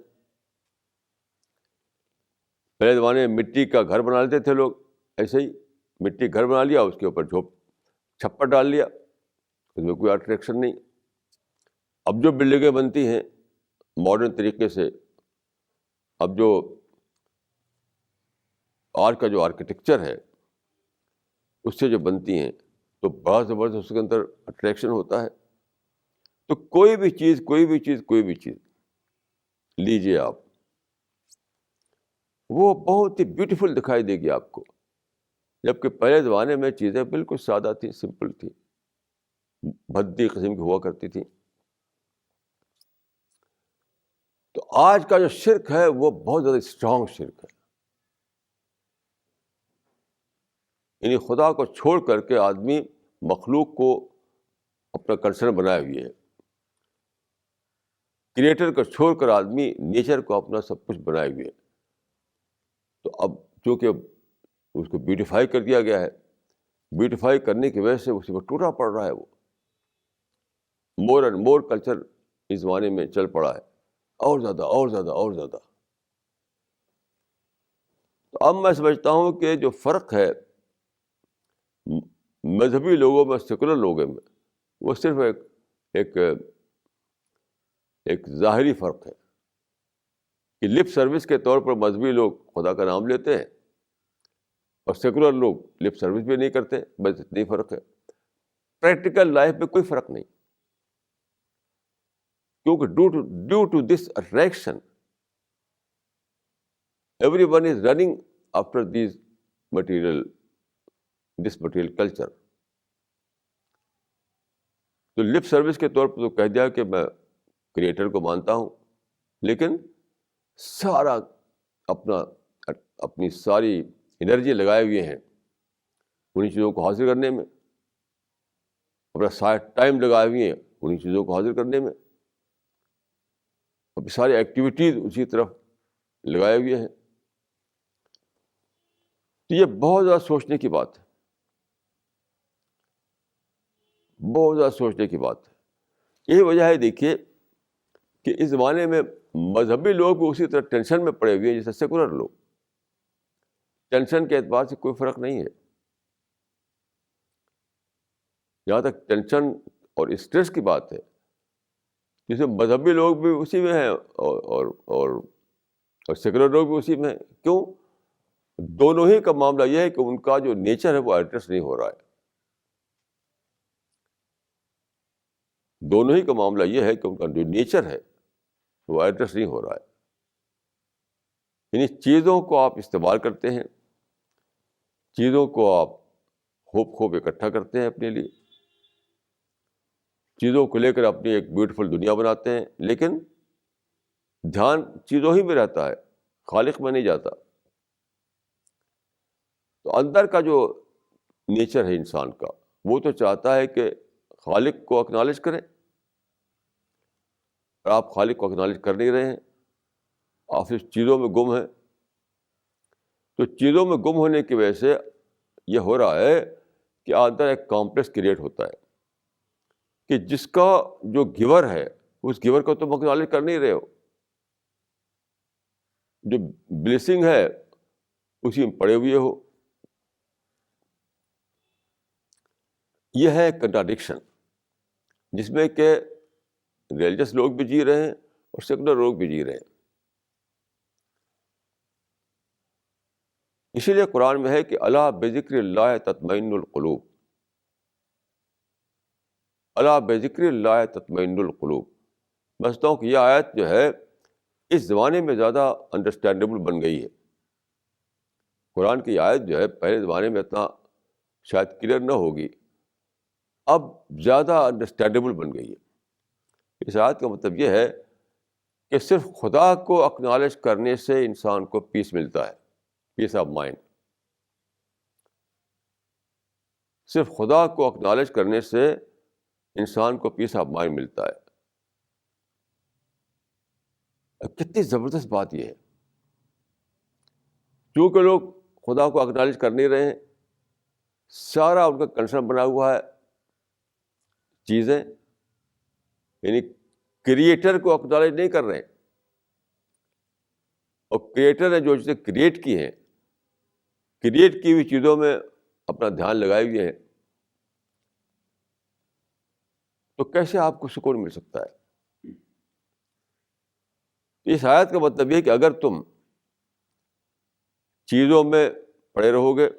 پہلے زمانے میں مٹی کا گھر بنا لیتے تھے لوگ, ایسے ہی مٹی گھر بنا لیا, اس کے اوپر چھپر ڈال لیا, اس میں کوئی اٹریکشن نہیں. اب جو بلڈنگیں بنتی ہیں ماڈرن طریقے سے, اب جو آج کا جو آرکیٹیکچر ہے اس سے جو بنتی ہیں تو بڑا زبردست اس کے اندر اٹریکشن ہوتا ہے. تو کوئی بھی چیز لیجیے آپ, وہ بہت ہی بیوٹیفل دکھائی دے گی آپ کو. جبکہ پہلے زمانے میں چیزیں بالکل سادہ تھیں, سمپل تھیں, بھدی قسم کی ہوا کرتی تھیں. تو آج کا جو شرک ہے وہ بہت زیادہ اسٹرانگ شرک ہے. یعنی خدا کو چھوڑ کر کے آدمی مخلوق کو اپنا کنسرن بنائے ہوئے ہے. کریٹر کو چھوڑ کر آدمی نیچر کو اپنا سب کچھ بنائے ہوئے ہے. تو اب چونکہ اس کو بیوٹیفائی کر دیا گیا ہے, بیوٹیفائی کرنے کی وجہ سے اسی پر ٹوٹا پڑ رہا ہے. وہ مور اینڈ مور کلچر اس زمانے میں چل پڑا ہے, اور زیادہ. تو اب میں سمجھتا ہوں کہ جو فرق ہے مذہبی لوگوں میں, سیکولر لوگوں میں, وہ صرف ایک ظاہری فرق ہے کہ لپ سروس کے طور پر مذہبی لوگ خدا کا نام لیتے ہیں اور سیکولر لوگ لپ سروس بھی نہیں کرتے, بس اتنی فرق ہے. پریکٹیکل لائف میں کوئی فرق نہیں, کیونکہ due to this attraction every one is running after this material culture. تو لپ سروس کے طور پر تو کہہ دیا کہ میں کریٹر کو مانتا ہوں, لیکن اپنی ساری انرجی لگائے ہوئے ہیں انہیں چیزوں کو حاصل کرنے میں، اپنا سارا ٹائم لگائے ہوئے ہیں انہیں چیزوں کو حاصل کرنے میں، اپنی ساری ایکٹیویٹیز اسی طرف لگائے ہوئے ہیں. تو یہ بہت زیادہ سوچنے کی بات ہے، بہت زیادہ سوچنے کی بات ہے. یہی وجہ ہے دیکھیے کہ اس زمانے میں مذہبی لوگ بھی اسی طرح ٹینشن میں پڑے ہوئے ہیں جیسے سیکولر لوگ. ٹینشن کے اعتبار سے کوئی فرق نہیں ہے. جہاں تک ٹینشن اور اسٹریس کی بات ہے، جسے مذہبی لوگ بھی اسی میں ہیں اور سیکولر لوگ بھی اسی میں ہیں. کیوں؟ دونوں ہی کا معاملہ یہ ہے کہ ان کا جو نیچر ہے وہ ایڈریس نہیں ہو رہا ہے. دونوں ہی کا معاملہ یہ ہے کہ ان کا جو نیچر ہے وہ ایڈریس نہیں ہو رہا ہے. یعنی چیزوں کو آپ استعمال کرتے ہیں، چیزوں کو آپ خوب اکٹھا کرتے ہیں اپنے لیے، چیزوں کو لے کر اپنی ایک بیوٹیفل دنیا بناتے ہیں، لیکن دھیان چیزوں ہی میں رہتا ہے، خالق میں نہیں جاتا. تو اندر کا جو نیچر ہے انسان کا، وہ تو چاہتا ہے کہ خالق کو اکنالج کریں، اور آپ خالق کو اکنالج کر نہیں رہے ہیں، آپ صرف چیزوں میں گم ہیں. تو چیزوں میں گم ہونے کی وجہ سے یہ ہو رہا ہے کہ اندر ایک کمپلیکس کریٹ ہوتا ہے کہ جس کا جو گیور ہے اس گیور کو تم اکنالج کر نہیں رہے ہو، جو بلیسنگ ہے اسی میں پڑے ہوئے ہو. یہ ہے کنٹراڈکشن جس میں کہ ریلیجس لوگ بھی جی رہے ہیں اور سیکولر لوگ بھی جی رہے ہیں. اسی لیے قرآن میں ہے کہ الا بذکر اللہ تطمئن القلوب، الا بذکر اللہ تطمئن القلوب. میں سمجھتا ہوں کہ یہ آیت جو ہے اس زمانے میں زیادہ انڈرسٹینڈیبل بن گئی ہے. قرآن کی آیت جو ہے پہلے زمانے میں اتنا شاید کلیئر نہ ہوگی، اب زیادہ انڈرسٹینڈیبل بن گئی ہے. اس آیت کا مطلب یہ ہے کہ صرف خدا کو اکنالج کرنے سے انسان کو پیس ملتا ہے، پیس آف مائنڈ. صرف خدا کو اکنالج کرنے سے انسان کو پیس آف مائنڈ ملتا ہے. کتنی زبردست بات یہ ہے. چونکہ لوگ خدا کو اکنالج کر نہیں رہے ہیں، سارا ان کا کنسرن بنا ہوا ہے چیزیں، یعنی کریٹر کو اکنالج نہیں کر رہے ہیں. اور کریٹر نے جو چیزیں کریٹ کی ہیں، کریٹ کی ہوئی چیزوں میں اپنا دھیان لگائے ہوئے ہیں، تو کیسے آپ کو سکون مل سکتا ہے؟ اس آیت کا مطلب یہ ہے کہ اگر تم چیزوں میں پڑے رہو گے،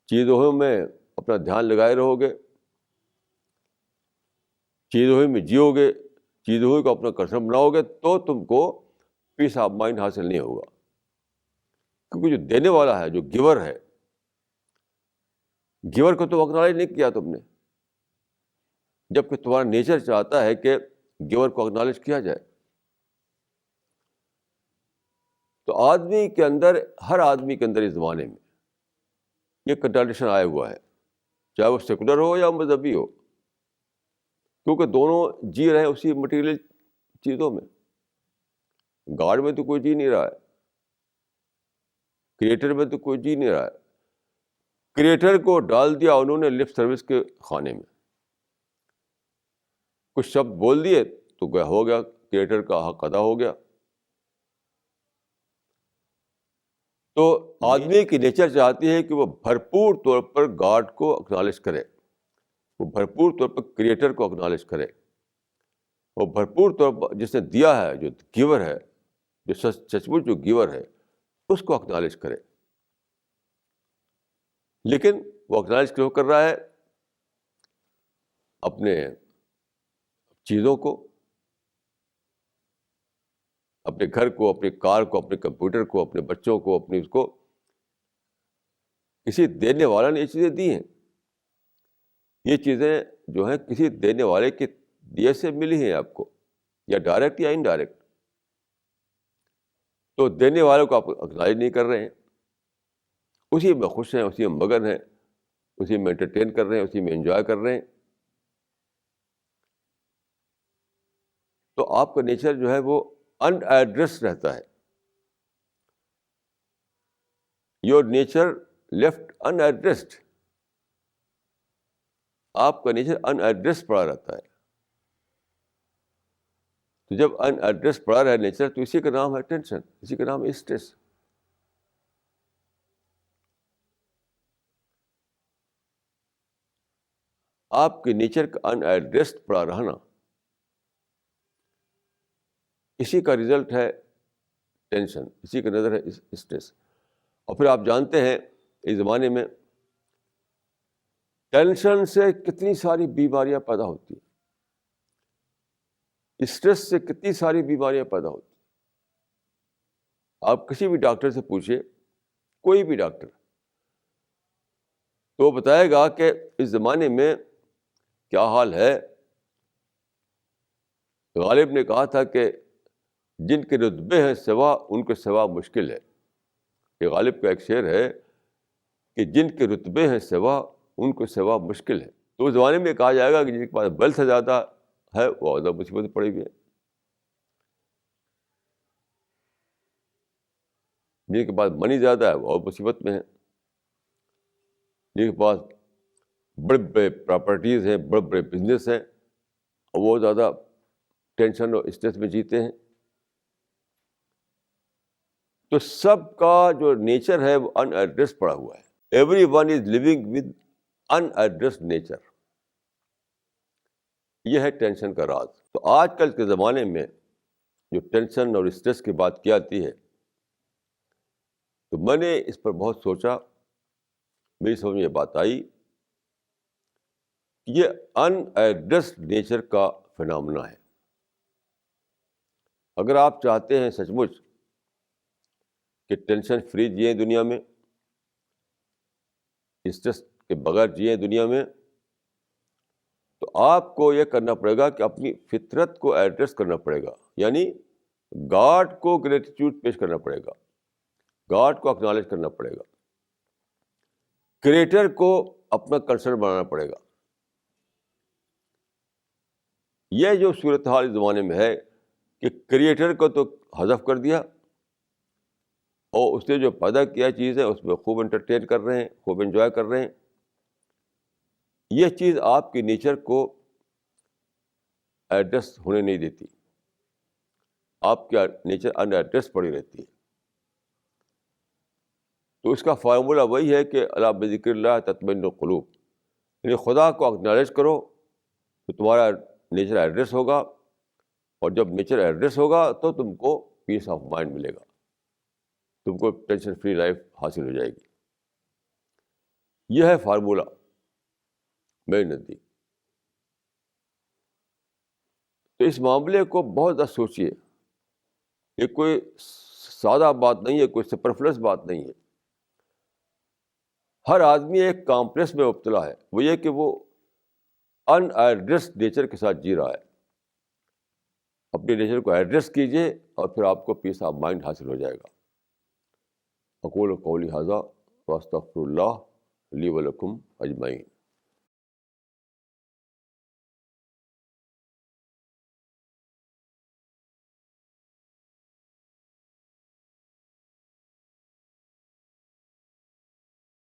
چیزوں میں اپنا دھیان لگائے رہو گے، چیزوں میں جیو گے، چیزوں کو اپنا کنسرن بناؤ گے، تو تم کو پیس آف مائنڈ حاصل نہیں ہوگا. کیونکہ جو دینے والا ہے، جو گیور ہے، گیور کو تو اکنالج نہیں کیا تم نے، جبکہ تمہارا نیچر چاہتا ہے کہ گیور کو اکنالج کیا جائے. تو آدمی کے اندر، ہر آدمی کے اندر اس زمانے میں یہ کنٹراڈکشن آیا ہوا ہے، چاہے وہ سیکولر ہو یا مذہبی ہو، کیونکہ دونوں جی رہے ہیں اسی مٹیریل چیزوں میں. گاڈ میں تو کوئی جی نہیں رہا ہے، کریٹر میں تو کوئی جی نہیں رہا ہے. کریٹر کو ڈال دیا انہوں نے لپ سروس کے خانے میں، کچھ شبد بول دیے تو گیا، ہو گیا، کریٹر کا حق ادا ہو گیا. تو آدمی کی نیچر چاہتی ہے کہ وہ بھرپور طور پر گاڈ کو اکنالج کرے، وہ بھرپور طور پر کریٹر کو اکنالج کرے، وہ بھرپور طور پر جس نے دیا ہے، جو گیور ہے، جو سچ مچ جو گیور ہے، اس کو اکنالج کرے. لیکن وہ اکنالج کیوں کر رہا ہے؟ اپنے چیزوں کو، اپنے گھر کو، اپنی کار کو، اپنے کمپیوٹر کو، اپنے بچوں کو، اپنی اس کو. کسی دینے والا نے یہ چیزیں دی ہیں، یہ چیزیں جو ہیں کسی دینے والے کے دیے سے ملی ہیں آپ کو، یا ڈائریکٹ یا انڈائریکٹ. تو دینے والوں کو آپ اکنالج نہیں کر رہے ہیں، اسی میں خوش ہیں، اسی میں مگن ہیں، اسی میں انٹرٹین کر رہے ہیں, اسی میں انجوائے کر رہے ہیں. تو آپ کا نیچر جو ہے وہ ان ایڈریس رہتا ہے. Your nature left in addressed. آپ کا نیچر ان ایڈریس پڑا رہتا ہے. تو جب ان ایڈریس پڑا رہا ہے نیچر, تو اسی کا نام ہے ٹینشن, اسی کا نام ہے اسٹریس. آپ کے نیچر کا ان ایڈریسڈ پڑا رہنا, اسی کا رزلٹ ہے ٹینشن, اسی کا نظر ہے اسٹریس. اور پھر آپ جانتے ہیں اس زمانے میں ٹینشن سے کتنی ساری بیماریاں پیدا ہوتی ہیں, اسٹریس سے کتنی ساری بیماریاں پیدا ہوتی ہیں. آپ کسی بھی ڈاکٹر سے پوچھیں, کوئی بھی ڈاکٹر, تو وہ بتائے گا کہ اس زمانے میں کیا حال ہے. غالب نے کہا تھا کہ جن کے رتبے ہیں سوا, ان کے سوا مشکل ہے. یہ غالب کا ایک شعر ہے کہ جن کے رتبے ہیں سوا, ان کو سوا مشکل ہے. تو اس زمانے میں کہا جائے گا کہ جن کے پاس ویلتھ زیادہ ہے وہ زیادہ مصیبت پڑے ہوئی ہے, جن کے پاس منی زیادہ ہے وہ اور مصیبت میں ہے, جن کے پاس بڑے بڑے پراپرٹیز ہیں, بڑے بڑے بزنس ہیں, اور وہ زیادہ ٹینشن اور اسٹریس میں جیتے ہیں. تو سب کا جو نیچر ہے وہ ان ایڈریس پڑا ہوا ہے. Every one is living with unaddressed nature. یہ ہے ٹینشن کا راز. تو آج کل کے زمانے میں جو ٹینشن اور اسٹریس کی بات کی جاتی ہے, تو میں نے اس پر بہت سوچا, میری سمجھ میں یہ بات آئی کہ یہ ان ایڈریسڈ نیچر کا فنامنا ہے. اگر آپ چاہتے ہیں سچ مچ کہ ٹینشن فری جئیں دنیا میں, اسٹریس کے بغیر جئیں دنیا میں, تو آپ کو یہ کرنا پڑے گا کہ اپنی فطرت کو ایڈریس کرنا پڑے گا. یعنی گاڈ کو گریٹیٹیوڈ پیش کرنا پڑے گا, گاڈ کو اکنالج کرنا پڑے گا, کریٹر کو اپنا کنسرن بنانا پڑے گا. یہ جو صورتحال اس زمانے میں ہے کہ کریٹر کو تو حذف کر دیا, اور اس نے جو پیدا کیا چیز ہے اس میں خوب انٹرٹین کر رہے ہیں, خوب انجوائے کر رہے ہیں. یہ چیز آپ کے نیچر کو ایڈریس ہونے نہیں دیتی, آپ کا نیچر ان ایڈریس پڑی رہتی ہے. تو اس کا فارمولہ وہی ہے کہ الا بذکر اللہ تطمئن القلوب. یعنی خدا کو اکنالج کرو تو تمہارا نیچر ایڈریس ہوگا, اور جب نیچر ایڈریس ہوگا تو تم کو پیس آف مائنڈ ملے گا, تم کو ٹینشن فری لائف حاصل ہو جائے گی. یہ ہے فارمولہ میرے نزدیک. تو اس معاملے کو بہت زیادہ سوچیے. یہ کوئی سادہ بات نہیں ہے, کوئی سپرفلس بات نہیں ہے. ہر آدمی ایک کامپلیکس میں مبتلا ہے, وہ یہ کہ وہ ان ایڈریس نیچر کے ساتھ جی رہا ہے. اپنے نیچر کو ایڈریس کیجیے اور پھر آپ کو پیس آف مائنڈ حاصل ہو جائے گا. اقول قولی ھذا واستغفر اللہ لی ولکم اجمعین.